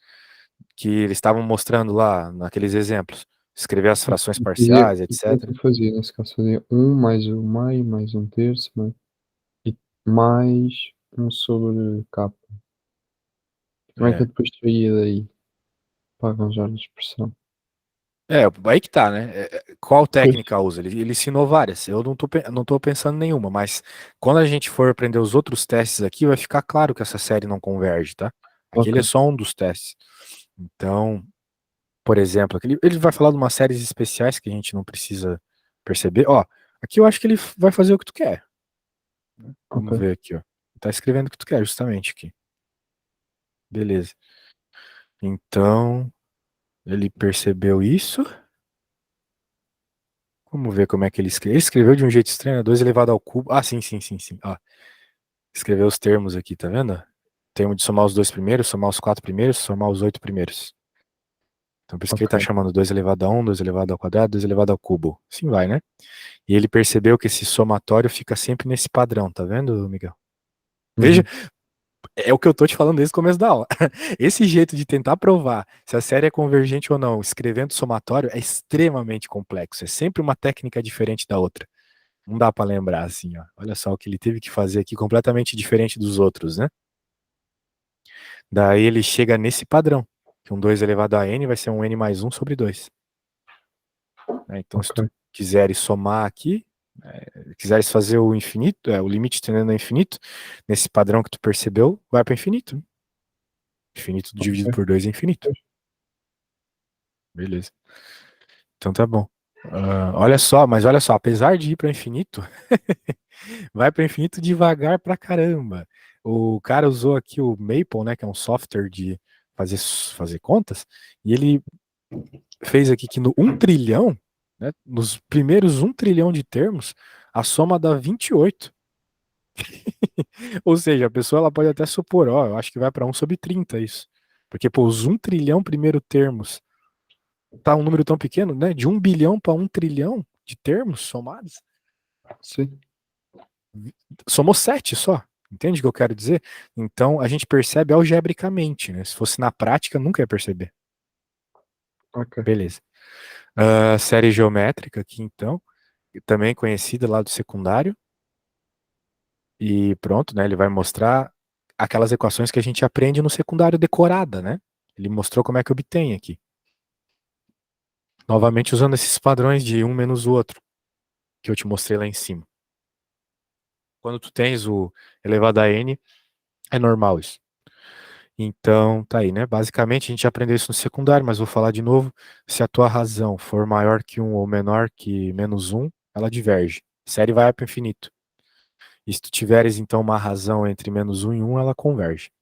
[SPEAKER 1] Que eles estavam mostrando lá naqueles exemplos. Escrever as frações parciais,
[SPEAKER 2] e como é que
[SPEAKER 1] etc.
[SPEAKER 2] eu fazia? Nesse caso fazia um mais o meio, mais um terço, e mais um sobre k. Como é que eu
[SPEAKER 1] É.
[SPEAKER 2] depois saía daí para arranjar a expressão?
[SPEAKER 1] Aí que tá, né? Qual
[SPEAKER 2] Pois.
[SPEAKER 1] técnica usa? Ele ensinou várias. Eu não tô pensando em nenhuma, mas quando a gente for aprender os outros testes aqui, vai ficar claro que essa série não converge, tá? Aquele é
[SPEAKER 2] Ok.
[SPEAKER 1] só um dos testes. Então, por exemplo, ele vai falar de umas séries especiais que a gente não precisa perceber. Ó, aqui eu acho que ele vai fazer o que tu quer.
[SPEAKER 2] Ok.
[SPEAKER 1] Vamos ver aqui, ó. Tá escrevendo o que tu quer, justamente aqui. Beleza. Então, ele percebeu isso. Vamos ver como é que ele escreveu. Ele escreveu de um jeito estranho, né? 2 elevado ao cubo. Ah, sim, sim, sim, sim. Ó, escreveu os termos aqui, tá vendo? Termo de somar os dois primeiros, somar os quatro primeiros, somar os 8 primeiros. Então, por isso que ele tá
[SPEAKER 2] Ok.
[SPEAKER 1] chamando 2 elevado a 1, 2 elevado ao quadrado, 2 elevado ao cubo. Assim vai, né? E ele percebeu que esse somatório fica sempre nesse padrão, tá vendo, Miguel? Veja,
[SPEAKER 2] Uhum.
[SPEAKER 1] é o que eu tô te falando desde o começo da aula. Esse jeito de tentar provar se a série é convergente ou não, escrevendo somatório, é extremamente complexo. É sempre uma técnica diferente da outra. Não dá pra lembrar assim, ó. Olha só o que ele teve que fazer aqui, completamente diferente dos outros, né? Daí ele chega nesse padrão. Que um 2 elevado a n vai ser um n mais 1 sobre 2. Então, se tu
[SPEAKER 2] Ok.
[SPEAKER 1] quiseres somar aqui, quiseres fazer o infinito, o limite tendendo a infinito, nesse padrão que tu percebeu, vai para infinito. Né? Infinito dividido
[SPEAKER 2] Ok.
[SPEAKER 1] por 2 é infinito. Beleza. Então tá bom. Olha só, apesar de ir para infinito, vai para infinito devagar pra caramba. O cara usou aqui o Maple, né, que é um software de fazer contas, e ele fez aqui que no 1 trilhão, né, nos primeiros 1 trilhão de termos, a soma dá 28. Ou seja, a pessoa ela pode até supor, ó, eu acho que vai para 1/30 isso. Porque, pô, os 1 trilhão primeiro termos, tá um número tão pequeno, né? De 1 bilhão para 1 trilhão de termos somados,
[SPEAKER 2] Sim.
[SPEAKER 1] somou 7 só. Entende o que eu quero dizer? Então, a gente percebe algebricamente, né? Se fosse na prática, nunca ia perceber.
[SPEAKER 2] Ok.
[SPEAKER 1] Beleza. Série geométrica aqui, então, também conhecida lá do secundário. E pronto, né? Ele vai mostrar aquelas equações que a gente aprende no secundário decorada, né? Ele mostrou como é que obtém aqui. Novamente usando esses padrões de um menos o outro, que eu te mostrei lá em cima. Quando tu tens o elevado a n, é normal isso. Então, tá aí, né? Basicamente, a gente aprendeu isso no secundário, mas vou falar de novo. Se a tua razão for maior que 1 ou menor que menos 1, ela diverge. A série vai para o infinito. E se tu tiveres, então, uma razão entre menos 1 e 1, ela converge.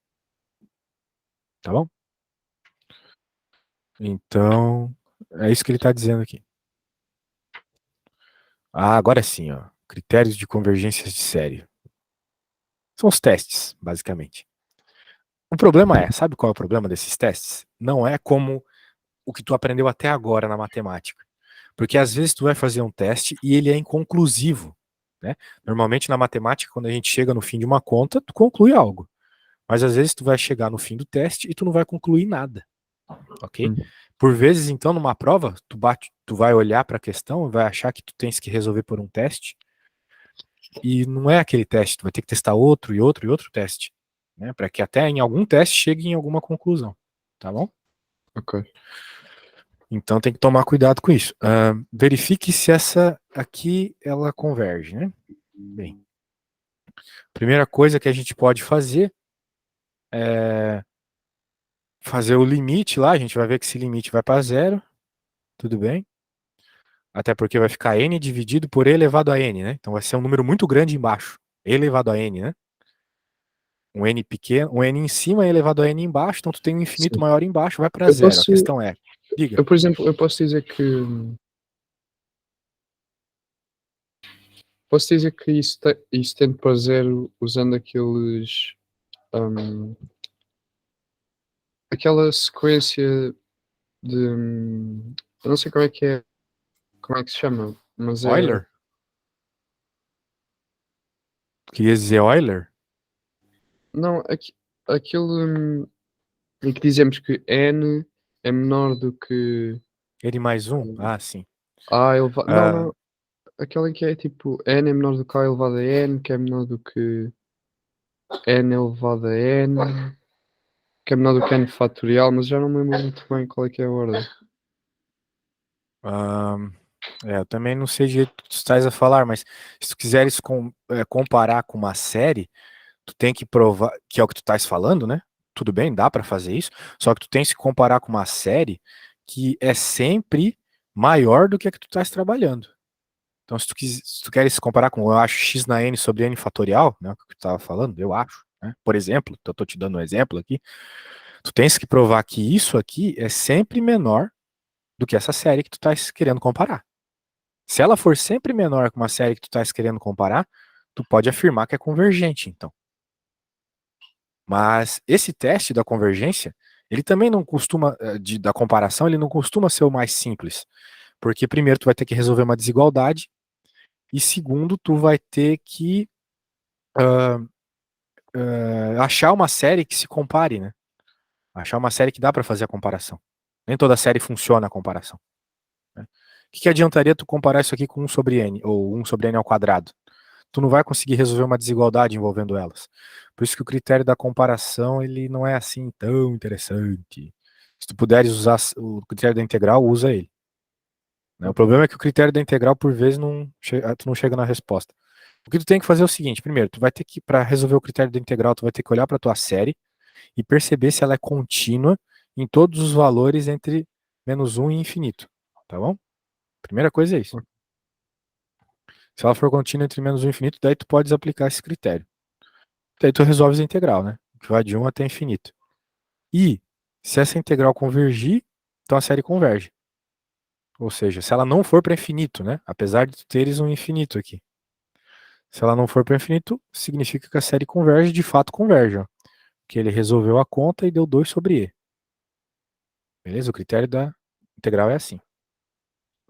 [SPEAKER 1] Tá bom? Então, é isso que ele está dizendo aqui. Agora sim, ó. Critérios de convergências de série. São os testes, basicamente. O problema sabe qual é o problema desses testes? Não é como o que tu aprendeu até agora na matemática. Porque às vezes tu vai fazer um teste e ele é inconclusivo, né? Normalmente na matemática, quando a gente chega no fim de uma conta, tu conclui algo. Mas às vezes tu vai chegar no fim do teste e tu não vai concluir nada, ok?
[SPEAKER 2] Hum.
[SPEAKER 1] Por vezes, então, numa prova, tu vai olhar para a questão e vai achar que tu tens que resolver por um teste e não é aquele teste, tu vai ter que testar outro e outro e outro teste, né? Para que até em algum teste chegue em alguma conclusão, tá bom?
[SPEAKER 2] Ok.
[SPEAKER 1] Então tem que tomar cuidado com isso. Verifique se essa aqui ela converge, né? Bem, primeira coisa que a gente pode fazer é fazer o limite lá. A gente vai ver que esse limite vai para zero, tudo bem? Até porque vai ficar n dividido por e elevado a n, né? Então vai ser um número muito grande embaixo, e elevado a n, né? Um n pequeno, um n em cima e elevado a n embaixo, então tu tem um infinito
[SPEAKER 2] Sim.
[SPEAKER 1] maior embaixo, vai para
[SPEAKER 2] Eu
[SPEAKER 1] zero. A
[SPEAKER 2] posso,
[SPEAKER 1] questão é, diga,
[SPEAKER 2] por exemplo, eu posso dizer que isso tende para zero usando hum, aquela sequência de, eu não sei como é que se chama, mas é,
[SPEAKER 1] Euler? Queria dizer Euler?
[SPEAKER 2] não, aquele, em que dizemos que n é menor do que
[SPEAKER 1] N mais um?
[SPEAKER 2] hum,
[SPEAKER 1] Ah, sim.
[SPEAKER 2] a elevado, não,
[SPEAKER 1] Ah,
[SPEAKER 2] não, aquela em que é tipo n é menor do que a elevado a n, que é menor do que n elevado a n, que é menor do que n fatorial, mas já não me lembro muito bem qual é que é a ordem.
[SPEAKER 1] ah, eu também não sei direito o que tu estás a falar, mas se tu quiseres comparar com uma série, tu tem que provar, que é o que tu estás falando, né? Tudo bem, dá para fazer isso, só que tu tens que comparar com uma série que é sempre maior do que a que tu estás trabalhando. Então, se tu queres comparar com, eu acho, x na n sobre n fatorial, né, o que tu estava falando, eu acho, né? Por exemplo, eu estou te dando um exemplo aqui, tu tens que provar que isso aqui é sempre menor do que essa série que tu estás querendo comparar. Se ela for sempre menor que uma série que tu estás querendo comparar, tu pode afirmar que é convergente, então. Mas esse teste da convergência, ele também não costuma, da comparação, ele não costuma ser o mais simples. Porque primeiro tu vai ter que resolver uma desigualdade, e segundo, tu vai ter que achar uma série que se compare, né? Achar uma série que dá para fazer a comparação. Nem toda série funciona a comparação. Né? O que adiantaria tu comparar isso aqui com 1 sobre n, ou 1 sobre n ao quadrado? Tu não vai conseguir resolver uma desigualdade envolvendo elas. Por isso que o critério da comparação ele não é assim tão interessante. Se tu puderes usar o critério da integral, usa ele. Né? O
[SPEAKER 2] Ok.
[SPEAKER 1] problema é que o critério da integral, por vezes, tu não chega na resposta. O que tu tem que fazer é o seguinte: primeiro, tu vai ter que, para resolver o critério da integral, tu vai ter que olhar para tua série e perceber se ela é contínua em todos os valores entre -1 e infinito. Tá bom? Primeira coisa é isso.
[SPEAKER 2] Ok.
[SPEAKER 1] Se ela for contínua entre -1 e infinito, daí tu podes aplicar esse critério. Daí tu resolves a integral, né? Que vai de 1 até infinito. E se essa integral convergir, então a série converge. Ou seja, se ela não for para infinito, né? Apesar de tu teres um infinito aqui. Se ela não for para infinito, significa que a série converge, de fato converge. Ó. Que ele resolveu a conta e deu 2 sobre E. Beleza? O critério da integral é assim.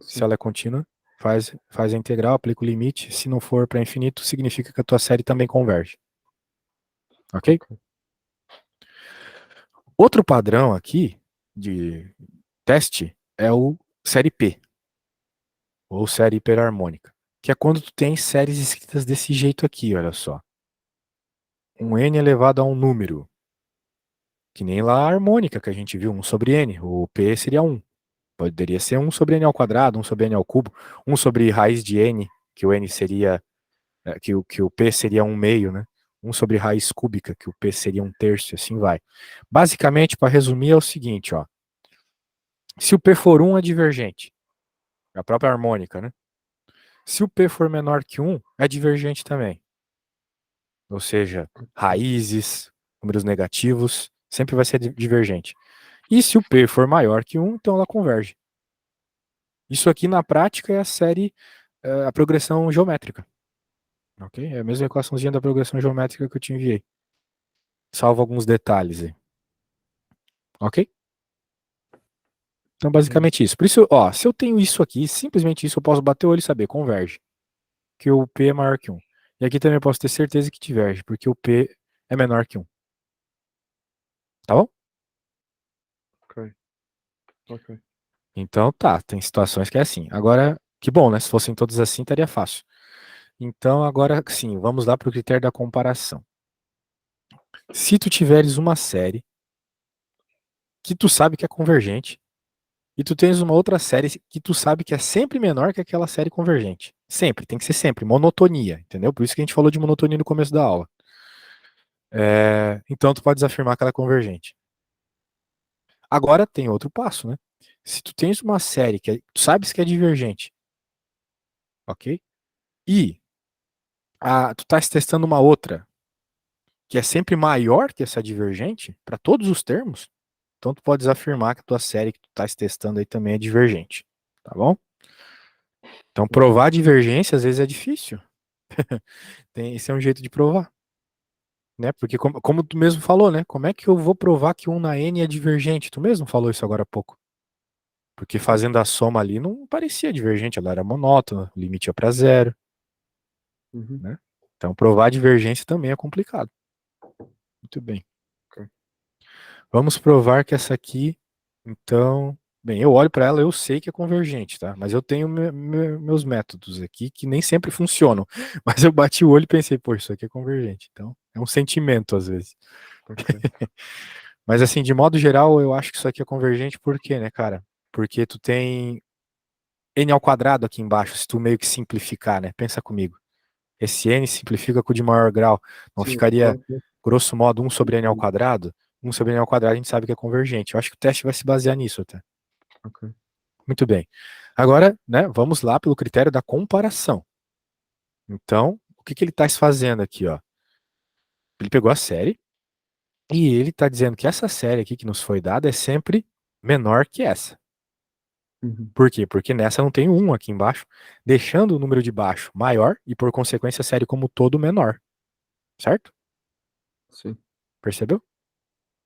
[SPEAKER 1] Se
[SPEAKER 2] Sim.
[SPEAKER 1] ela é contínua, faz a integral, aplica o limite. Se não for para infinito, significa que a tua série também converge. Ok?
[SPEAKER 2] Ok.
[SPEAKER 1] Outro padrão aqui de teste é o série P, ou série hiperharmônica, que é quando tu tem séries escritas desse jeito aqui, olha só. Um n elevado a um número, que nem lá a harmônica que a gente viu, 1 sobre n, o P seria 1. Poderia ser 1 sobre n ao quadrado, 1 sobre n ao cubo, 1 sobre raiz de n, que o n seria, que o P seria 1 meio, né? 1 sobre raiz cúbica, que o P seria 1 terço, assim vai. Basicamente, para resumir, é o seguinte, ó. Se o P for 1, é divergente. A própria harmônica, né? Se o P for menor que 1, é divergente também. Ou seja, raízes, números negativos, sempre vai ser divergente. E se o P for maior que 1, então ela converge. Isso aqui na prática é a série, a progressão geométrica. Ok? É a mesma equaçãozinha da progressão geométrica que eu te enviei. Salvo alguns detalhes aí. Ok? Então,
[SPEAKER 2] Ok.
[SPEAKER 1] basicamente isso. Por isso, ó, se eu tenho isso aqui, simplesmente isso, eu posso bater o olho e saber, converge. Que o P é maior que 1. E aqui também eu posso ter certeza que diverge, porque o P é menor que 1. Tá bom?
[SPEAKER 2] Ok. Ok.
[SPEAKER 1] Então tá, tem situações que é assim. Agora, que bom, né? Se fossem todos assim, estaria fácil. Então, agora sim, vamos lá para o critério da comparação. Se tu tiveres uma série que tu sabe que é convergente, e tu tens uma outra série que tu sabe que é sempre menor que aquela série convergente. Sempre, tem que ser sempre, monotonia, entendeu? Por isso que a gente falou de monotonia no começo da aula. Então tu podes afirmar que ela é convergente. Agora tem outro passo, né? Se tu tens uma série que tu sabes que é divergente, ok? E tu estás testando uma outra que é sempre maior que essa divergente, para todos os termos, então tu podes afirmar que a tua série que tu estás testando aí também é divergente, tá bom? Então
[SPEAKER 2] Ok.
[SPEAKER 1] provar divergência às vezes é difícil. Esse é um jeito de provar, né? Porque como tu mesmo falou, né? Como é que eu vou provar que 1 na n é divergente? Tu mesmo falou isso agora há pouco. Porque
[SPEAKER 2] Sim.
[SPEAKER 1] fazendo a soma ali não parecia divergente, ela era monótona, o limite ia para zero,
[SPEAKER 2] Uhum.
[SPEAKER 1] né? Então provar divergência também é complicado. Muito bem.
[SPEAKER 2] Ok.
[SPEAKER 1] Vamos provar que essa aqui, então, bem, eu olho para ela, eu sei que é convergente, tá? Mas eu tenho meus métodos aqui que nem sempre funcionam. Mas eu bati o olho e pensei, pô, isso aqui é convergente. Então, é um sentimento às vezes.
[SPEAKER 2] Ok.
[SPEAKER 1] Mas assim, de modo geral, eu acho que isso aqui é convergente por quê, né, cara? Porque tu tem n ao quadrado aqui embaixo, se tu meio que simplificar, né? Pensa comigo. Esse n simplifica com o de maior grau. Não
[SPEAKER 2] Sim,
[SPEAKER 1] ficaria,
[SPEAKER 2] claro. Claro.
[SPEAKER 1] grosso modo, 1 sobre n ao quadrado? 1 sobre n ao quadrado a gente sabe que é convergente. Eu acho que o teste vai se basear nisso até.
[SPEAKER 2] Ok.
[SPEAKER 1] Muito bem. Agora, né, vamos lá pelo critério da comparação. Então, o que ele está fazendo aqui, ó? Ele pegou a série e ele está dizendo que essa série aqui que nos foi dada é sempre menor que essa.
[SPEAKER 2] Uhum.
[SPEAKER 1] Por quê? Porque nessa não tem 1 aqui embaixo, deixando o número de baixo maior e, por consequência, a série como todo menor. Certo?
[SPEAKER 2] Sim.
[SPEAKER 1] Percebeu?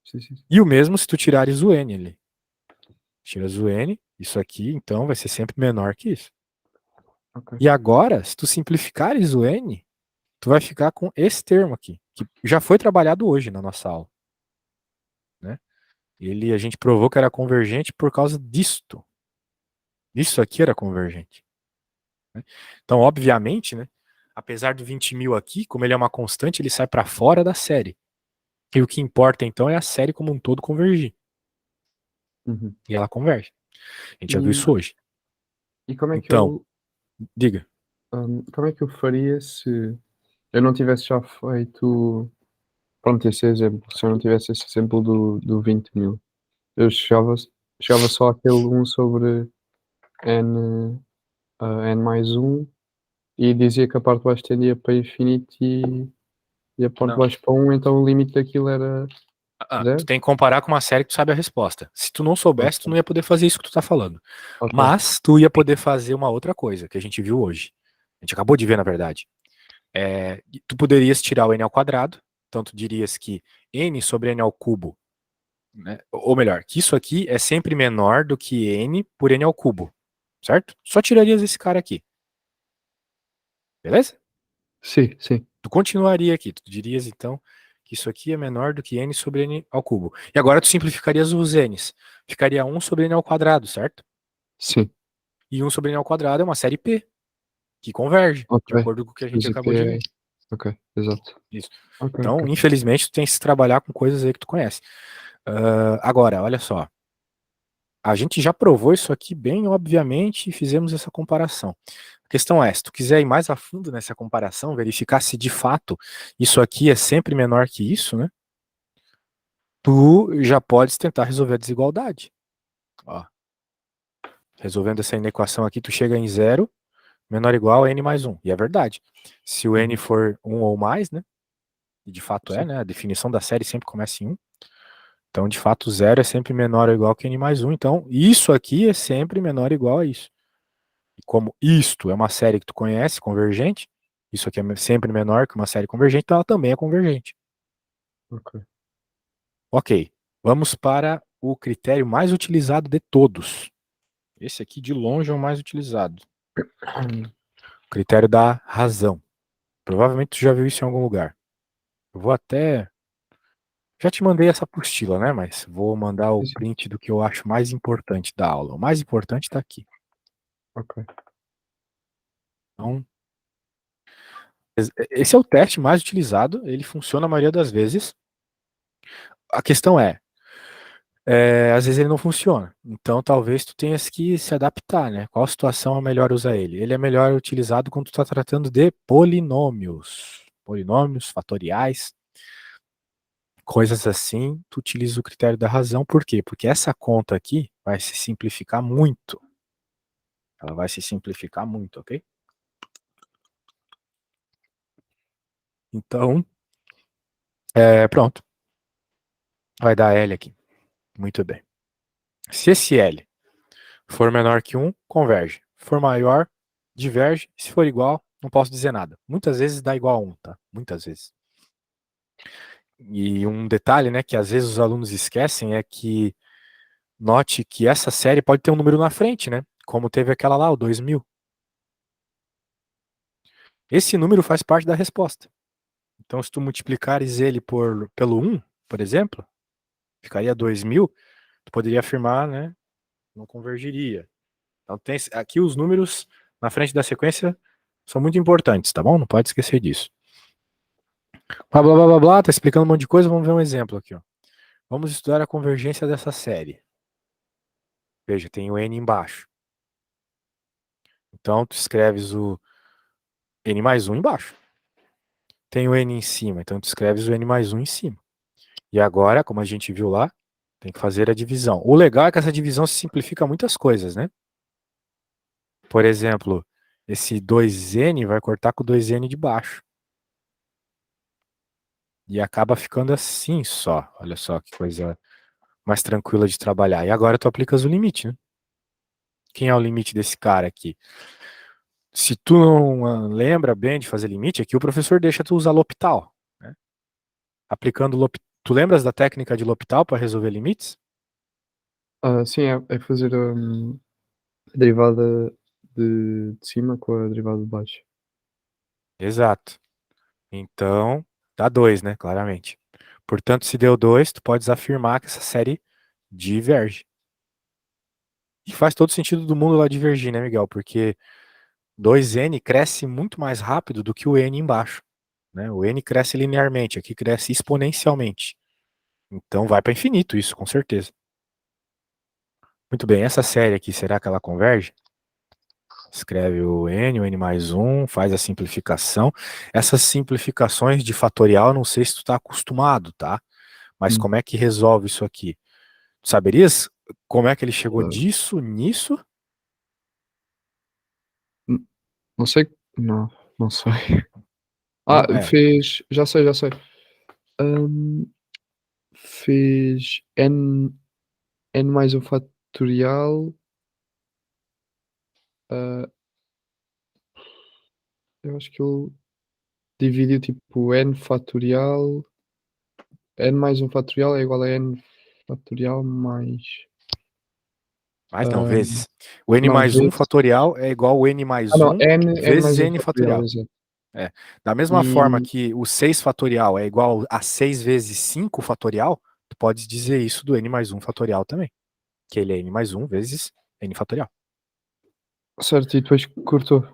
[SPEAKER 2] Sim, sim, sim.
[SPEAKER 1] E o mesmo se tu tirares o n ali. Tiras o n, isso aqui, então, vai ser sempre menor que isso.
[SPEAKER 2] Ok.
[SPEAKER 1] E agora, se tu simplificares o n, tu vai ficar com esse termo aqui, que já foi trabalhado hoje na nossa aula. Né? A gente provou que era convergente por causa disto. Isso aqui era convergente. Né? Então, obviamente, né, apesar do 20.000 aqui, como ele é uma constante, ele sai para fora da série. E o que importa, então, é a série como um todo convergir.
[SPEAKER 2] Uhum.
[SPEAKER 1] e ela converge. A gente já viu
[SPEAKER 2] E
[SPEAKER 1] isso hoje.
[SPEAKER 2] e
[SPEAKER 1] Então, diga.
[SPEAKER 2] como é que eu faria se eu não tivesse já feito, pronto, esse exemplo, se eu não tivesse esse exemplo do 20.000? Eu chegava só àquele um sobre n, n mais um e dizia que a parte de baixo tendia para infinito e a parte de
[SPEAKER 1] Não.
[SPEAKER 2] baixo para um, então o limite daquilo era
[SPEAKER 1] Tu
[SPEAKER 2] zero.
[SPEAKER 1] tem que comparar com uma série que tu sabe a resposta. Se tu não soubesse, tu
[SPEAKER 2] Ok,
[SPEAKER 1] não ia poder fazer isso que tu tá falando.
[SPEAKER 2] ok.
[SPEAKER 1] Mas tu ia poder fazer uma outra coisa que a gente viu hoje. A gente acabou de ver, na verdade. Tu poderias tirar o n ao quadrado, então tu dirias que n sobre n ao cubo, né? Ou melhor, que isso aqui é sempre menor do que n por n ao cubo, certo? Só tirarias esse cara aqui, beleza?
[SPEAKER 2] Sim, sim,
[SPEAKER 1] Tu continuaria aqui, tu dirias então que isso aqui é menor do que n sobre n ao cubo. E agora tu simplificarias os n's. Ficaria 1 sobre n ao quadrado, certo?
[SPEAKER 2] sim.
[SPEAKER 1] E 1 sobre n ao quadrado é uma série P, que converge,
[SPEAKER 2] Ok.
[SPEAKER 1] de acordo com o que a gente
[SPEAKER 2] Depois o P
[SPEAKER 1] acabou de
[SPEAKER 2] é
[SPEAKER 1] ver.
[SPEAKER 2] ok, exato.
[SPEAKER 1] Isso.
[SPEAKER 2] Ok,
[SPEAKER 1] Então,
[SPEAKER 2] ok.
[SPEAKER 1] infelizmente, tu tens que trabalhar com coisas aí que tu conhece. Agora, olha só. A gente já provou isso aqui bem, obviamente, e fizemos essa comparação. A questão é, se tu quiser ir mais a fundo nessa comparação, verificar se de fato isso aqui é sempre menor que isso, né? Tu já podes tentar resolver a desigualdade. Ó, resolvendo essa inequação aqui, tu chega em zero menor ou igual a n mais um. E é verdade. Se o n
[SPEAKER 2] Uhum.
[SPEAKER 1] for um ou mais, né? E de fato é,
[SPEAKER 2] Sim,
[SPEAKER 1] né? A definição da série sempre começa em um. Então, de fato, zero é sempre menor ou igual que n mais um. Então, isso aqui é sempre menor ou igual a isso. E como isto é uma série que tu conhece, convergente, isso aqui é sempre menor que uma série convergente, então ela também é convergente.
[SPEAKER 2] ok.
[SPEAKER 1] Ok, vamos para o critério mais utilizado de todos. Esse aqui, de longe, é o mais utilizado. O critério da razão. Provavelmente tu já viu isso em algum lugar. Eu vou até. Já te mandei essa apostila, né? Mas vou mandar o
[SPEAKER 2] Sim, sim.
[SPEAKER 1] print do que eu acho mais importante da aula. O mais importante está aqui.
[SPEAKER 2] Ok.
[SPEAKER 1] Então, esse é o teste mais utilizado. Ele funciona a maioria das vezes. A questão às vezes ele não funciona. Então talvez tu tenhas que se adaptar, né? Qual situação é melhor usar ele? Ele é melhor utilizado quando tu está tratando de polinômios. Polinômios, fatoriais, coisas assim, tu utiliza o critério da razão. Por quê? Porque essa conta aqui vai se simplificar muito. Ela vai se simplificar muito, ok? Então, pronto. Vai dar L aqui. Muito bem. Se esse L for menor que 1, converge. Se for maior, diverge. Se for igual, não posso dizer nada. Muitas vezes dá igual a 1, tá? Muitas vezes. E um detalhe, né, que às vezes os alunos esquecem é que note que essa série pode ter um número na frente, né? Como teve aquela lá, o 2000. Esse número faz parte da resposta. Então, se tu multiplicares ele pelo 1, por exemplo, ficaria 2000, tu poderia afirmar, né, não convergiria. Então, tem aqui os números na frente da sequência são muito importantes, tá bom? Não pode esquecer disso. Blá, blá, blá, blá, blá, tá explicando um monte de coisa, vamos ver um exemplo aqui, ó. Vamos estudar a convergência dessa série. Veja, tem o n embaixo. Então, tu escreves o n mais 1 embaixo. Tem o n em cima, então tu escreves o n mais 1 em cima. E agora, como a gente viu lá, tem que fazer a divisão. O legal é que essa divisão se simplifica muitas coisas, né? Por exemplo, esse 2n vai cortar com o 2n de baixo. E acaba ficando assim só. Olha só que coisa mais tranquila de trabalhar. E agora tu aplicas o limite, né? Quem é o limite desse cara aqui? Se tu não lembra bem de fazer limite, aqui o professor deixa tu usar L'Hopital, né? Aplicando L'Hopital. Tu lembras da técnica de L'Hopital para resolver limites?
[SPEAKER 2] Sim, é fazer, a derivada de cima com a derivada de baixo.
[SPEAKER 1] Exato. Então, dá 2, né? Claramente. Portanto, se deu 2, tu podes afirmar que essa série diverge. E faz todo sentido do mundo ela divergir, né, Miguel? Porque 2n cresce muito mais rápido do que o n embaixo, né? O n cresce linearmente, aqui cresce exponencialmente. Então vai para infinito isso, com certeza. Muito bem, essa série aqui, será que ela converge? Escreve o N mais um, faz a simplificação. Essas simplificações de fatorial, não sei se tu está acostumado, tá? Mas
[SPEAKER 2] Hum.
[SPEAKER 1] como é que resolve isso aqui? Tu saberias como é que ele chegou
[SPEAKER 2] Ah,
[SPEAKER 1] disso, nisso?
[SPEAKER 2] n não sei, não, não sei.
[SPEAKER 1] Não, é.
[SPEAKER 2] Fez, já sei, já sei. Hum, Fez n mais um fatorial, ah, eu acho que ele dividiu tipo n fatorial, n mais um fatorial é igual a n fatorial mais,
[SPEAKER 1] Mas não,
[SPEAKER 2] ah,
[SPEAKER 1] vezes. O N
[SPEAKER 2] não,
[SPEAKER 1] mais um
[SPEAKER 2] vezes,
[SPEAKER 1] fatorial é igual ao N mais
[SPEAKER 2] não,
[SPEAKER 1] um
[SPEAKER 2] n
[SPEAKER 1] vezes
[SPEAKER 2] mais um
[SPEAKER 1] N
[SPEAKER 2] fatorial,
[SPEAKER 1] fatorial.
[SPEAKER 2] exato.
[SPEAKER 1] É. Da mesma forma
[SPEAKER 2] E
[SPEAKER 1] que o 6 fatorial é igual a 6 vezes 5 fatorial, tu pode dizer isso do N mais um fatorial também. Que ele é N mais um vezes N fatorial.
[SPEAKER 2] certo, e depois cortou.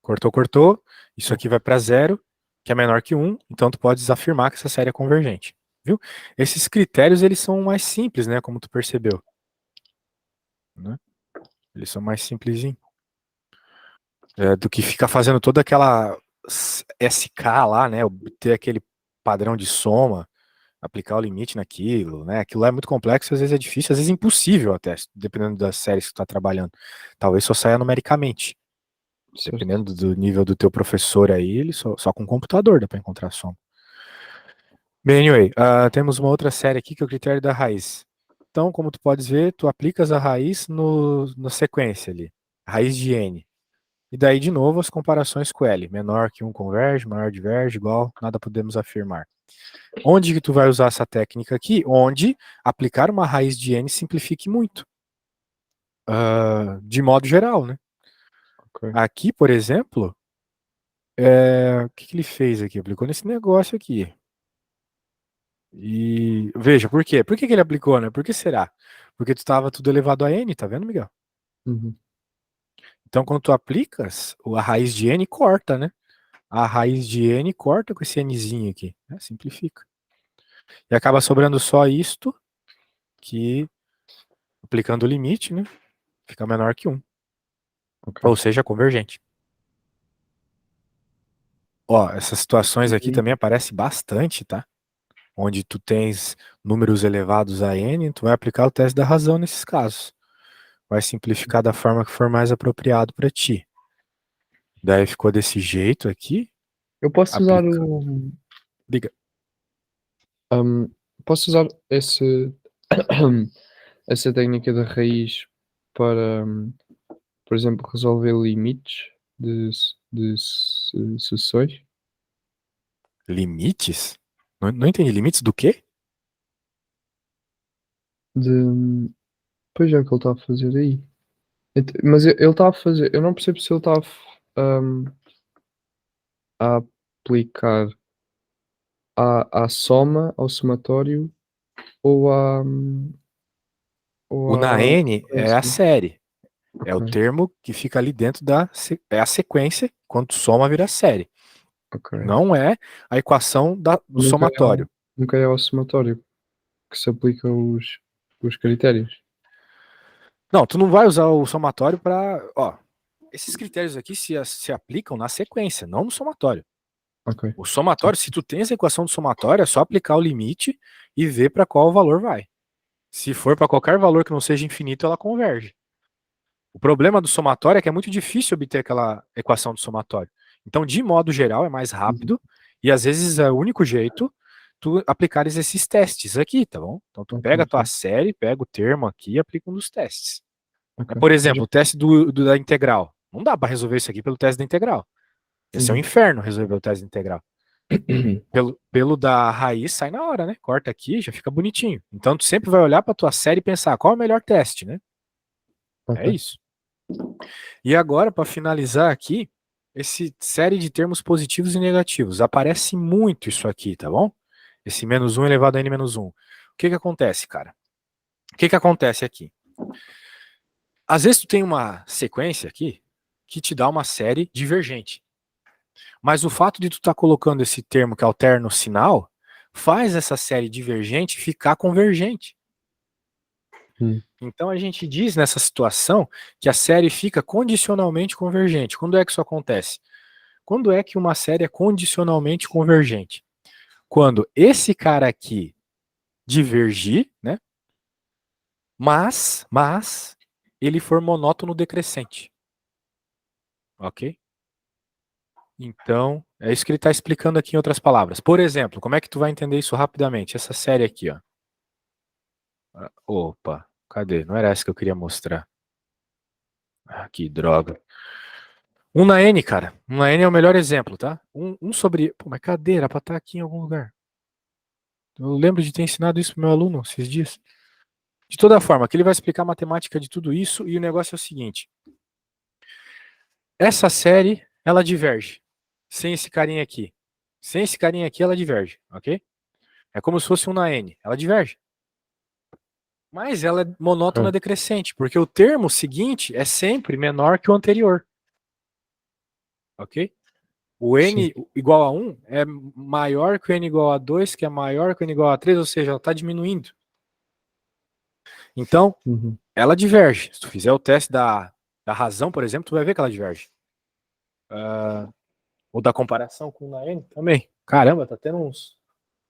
[SPEAKER 1] Cortou, cortou. Isso aqui vai para zero, que é menor que um. Então tu podes afirmar que essa série é convergente. Viu? Esses critérios, eles são mais simples, né? Como tu percebeu. Né? Eles são mais simplesinhos. Do que ficar fazendo toda aquela SK lá, né? Ter aquele padrão de soma, aplicar o limite naquilo, né? Aquilo é muito complexo, às vezes é difícil, às vezes é impossível até, dependendo das séries que tu tá trabalhando. Talvez só saia numericamente.
[SPEAKER 2] Certo.
[SPEAKER 1] Dependendo do nível do teu professor aí, ele só com computador dá pra encontrar soma. Bem, anyway, temos uma outra série aqui que é o critério da raiz. Então, como tu podes ver, tu aplicas a raiz na sequência ali, a raiz de n. E daí, de novo, as comparações com L. Menor que um converge, maior diverge, igual, nada podemos afirmar. Onde que tu vai usar essa técnica aqui? Onde aplicar uma raiz de n simplifique muito. De modo geral, né?
[SPEAKER 2] Ok.
[SPEAKER 1] Aqui, por exemplo, o que ele fez aqui? Aplicou nesse negócio aqui. E veja, por quê? Por que ele aplicou, né? Por que será? Porque tu estava tudo elevado a n, tá vendo, Miguel?
[SPEAKER 2] Uhum.
[SPEAKER 1] Então, quando tu aplicas, a raiz de n corta, né? A raiz de n corta com esse nzinho aqui, né? Simplifica. E acaba sobrando só isto, que aplicando o limite, né? Fica menor que um.
[SPEAKER 2] Ok.
[SPEAKER 1] Ou seja, convergente. Ó, essas situações aqui
[SPEAKER 2] E
[SPEAKER 1] também aparecem bastante, tá? Onde tu tens números elevados a n, tu vai aplicar o teste da razão nesses casos. Vai simplificar da forma que for mais apropriado para ti. Daí ficou desse jeito aqui.
[SPEAKER 2] eu posso usar
[SPEAKER 1] Aplica.
[SPEAKER 2] o
[SPEAKER 1] Liga.
[SPEAKER 2] hum, posso usar essa técnica da raiz para, por exemplo, resolver limites de sucessões?
[SPEAKER 1] Limites? Não entendi. Limites do quê?
[SPEAKER 2] De Pois é o que ele está a fazer aí. Mas ele está a fazer, eu não percebo se ele está a aplicar à soma, ao somatório ou ou
[SPEAKER 1] O na
[SPEAKER 2] à
[SPEAKER 1] n é a
[SPEAKER 2] sequência.
[SPEAKER 1] série. É o
[SPEAKER 2] Ok,
[SPEAKER 1] termo que fica ali dentro é a sequência, quando tu soma vira série.
[SPEAKER 2] ok.
[SPEAKER 1] Não é a equação do somatório.
[SPEAKER 2] Nunca é ao somatório que se aplica os critérios.
[SPEAKER 1] Não, tu não vai usar o somatório para. Ó, esses critérios aqui se aplicam na sequência, não no somatório.
[SPEAKER 2] Ok,
[SPEAKER 1] O somatório,
[SPEAKER 2] certo.
[SPEAKER 1] se tu tens a equação do somatório, é só aplicar o limite e ver para qual valor vai. Se for para qualquer valor que não seja infinito, ela converge. O problema do somatório é que é muito difícil obter aquela equação do somatório. Então, de modo geral, é mais
[SPEAKER 2] Uhum.
[SPEAKER 1] rápido e às vezes é o único jeito tu aplicares esses testes aqui, tá bom? Então, tu
[SPEAKER 2] Ok,
[SPEAKER 1] pega a tua
[SPEAKER 2] ok,
[SPEAKER 1] série, pega o termo aqui e aplica um dos testes.
[SPEAKER 2] ok.
[SPEAKER 1] Por
[SPEAKER 2] Já.
[SPEAKER 1] exemplo, o teste da integral. Não dá para resolver isso aqui pelo teste da integral. Esse é um
[SPEAKER 2] Uhum.
[SPEAKER 1] inferno resolver o teste da integral. Pelo da raiz sai na hora, né? Corta aqui, já fica bonitinho. Então tu sempre vai olhar para tua série e pensar qual é o melhor teste, né?
[SPEAKER 2] Ok.
[SPEAKER 1] É isso. E agora, para finalizar aqui, esse série de termos positivos e negativos. Aparece muito isso aqui, tá bom? Esse menos um elevado a n menos um. O que que acontece, cara? O que que acontece aqui? Às vezes tu tem uma sequência aqui que te dá uma série divergente. Mas o fato de tu estar colocando esse termo que alterna o sinal faz essa série divergente ficar convergente. Então a gente diz nessa situação que a série fica condicionalmente convergente. Quando é que isso acontece? Quando é que uma série é condicionalmente convergente? Quando esse cara aqui divergir, né? Mas ele for monótono decrescente. Ok? Então, é isso que ele está explicando aqui em outras palavras. Por exemplo, como é que tu vai entender isso rapidamente? Essa série aqui, ó. Opa, cadê? Não era essa que eu queria mostrar. Ah, que droga. 1 na N, cara. 1 na N é o melhor exemplo, tá? Um sobre. Pô, mas cadê? Era pra estar aqui em algum lugar. Eu lembro de ter ensinado isso pro meu aluno esses dias. De toda forma, aqui ele vai explicar a matemática de tudo isso e o negócio é o seguinte. Essa série, ela diverge. Sem esse carinha aqui. Sem esse carinha aqui, ela diverge, ok? É como se fosse 1 na N. Ela diverge. Mas ela é monótona
[SPEAKER 2] Ok.
[SPEAKER 1] decrescente, porque o termo seguinte é sempre menor que o anterior. Ok? O
[SPEAKER 2] Sim.
[SPEAKER 1] n igual a 1 é maior que o n igual a 2, que é maior que o n igual a 3, ou seja, ela está diminuindo. Então,
[SPEAKER 2] Uhum.
[SPEAKER 1] ela diverge. Se tu fizer o teste da razão, por exemplo, tu vai ver que ela diverge. Ou da comparação com o n também. Caramba, tá tendo uns...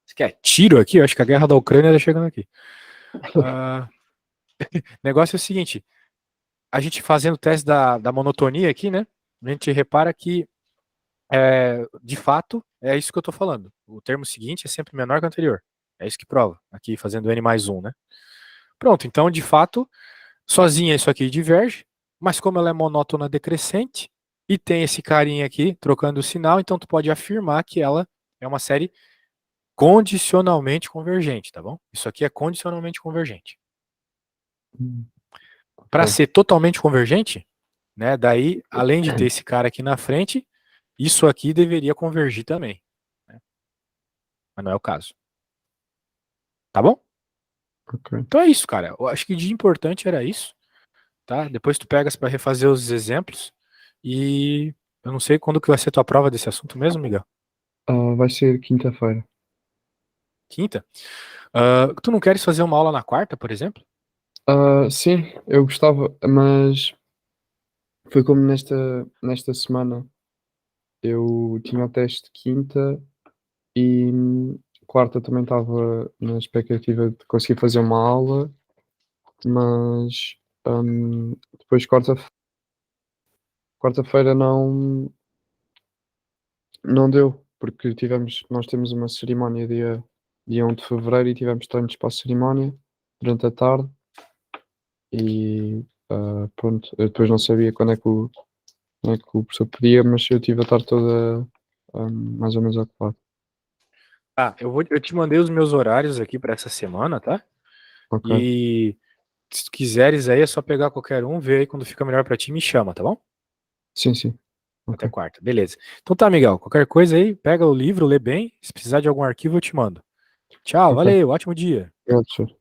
[SPEAKER 1] Isso aqui é tiro aqui? Eu acho que a guerra da Ucrânia tá chegando aqui. Negócio é o seguinte, a gente fazendo o teste da monotonia aqui, né? A gente repara que, de fato, é isso que eu tô falando. O termo seguinte é sempre menor que o anterior. É isso que prova. Aqui fazendo n mais 1, né? Pronto, então, de fato, sozinha isso aqui diverge, mas como ela é monótona decrescente, e tem esse carinha aqui trocando o sinal, então tu pode afirmar que ela é uma série condicionalmente convergente, tá bom? Isso aqui é condicionalmente convergente. Para
[SPEAKER 2] Ok.
[SPEAKER 1] ser totalmente convergente, né, daí, além de ter esse cara aqui na frente, isso aqui deveria convergir também, né? Mas não é o caso. Tá bom?
[SPEAKER 2] Ok.
[SPEAKER 1] Então é isso, cara. Eu acho que de importante era isso, tá? Depois tu pegas para refazer os exemplos e eu não sei quando que vai ser tua prova desse assunto mesmo, Miguel.
[SPEAKER 2] Vai ser quinta-feira.
[SPEAKER 1] Quinta? Tu não queres fazer uma aula na quarta, por exemplo?
[SPEAKER 2] Sim, eu gostava, mas foi como nesta semana eu tinha o teste quinta e quarta também estava na expectativa de conseguir fazer uma aula, mas, depois quarta-feira não deu, porque nós temos uma cerimónia dia 1 de fevereiro e tivemos treinos para a cerimónia durante a tarde e, pronto, eu depois não sabia quando é que o professor podia, mas eu tive a tarde toda, mais ou menos ocupado.
[SPEAKER 1] Eu te mandei os meus horários aqui para essa semana, tá?
[SPEAKER 2] Ok.
[SPEAKER 1] E se tu quiseres aí é só pegar qualquer um, ver aí quando fica melhor para ti, me chama, tá bom?
[SPEAKER 2] Sim, sim.
[SPEAKER 1] Até
[SPEAKER 2] Ok.
[SPEAKER 1] quarta, beleza. Então tá, Miguel, qualquer coisa aí, pega o livro, lê bem, se precisar de algum arquivo eu te mando. Tchau,
[SPEAKER 2] Ok.
[SPEAKER 1] valeu, ótimo dia.
[SPEAKER 2] Obrigado, professor.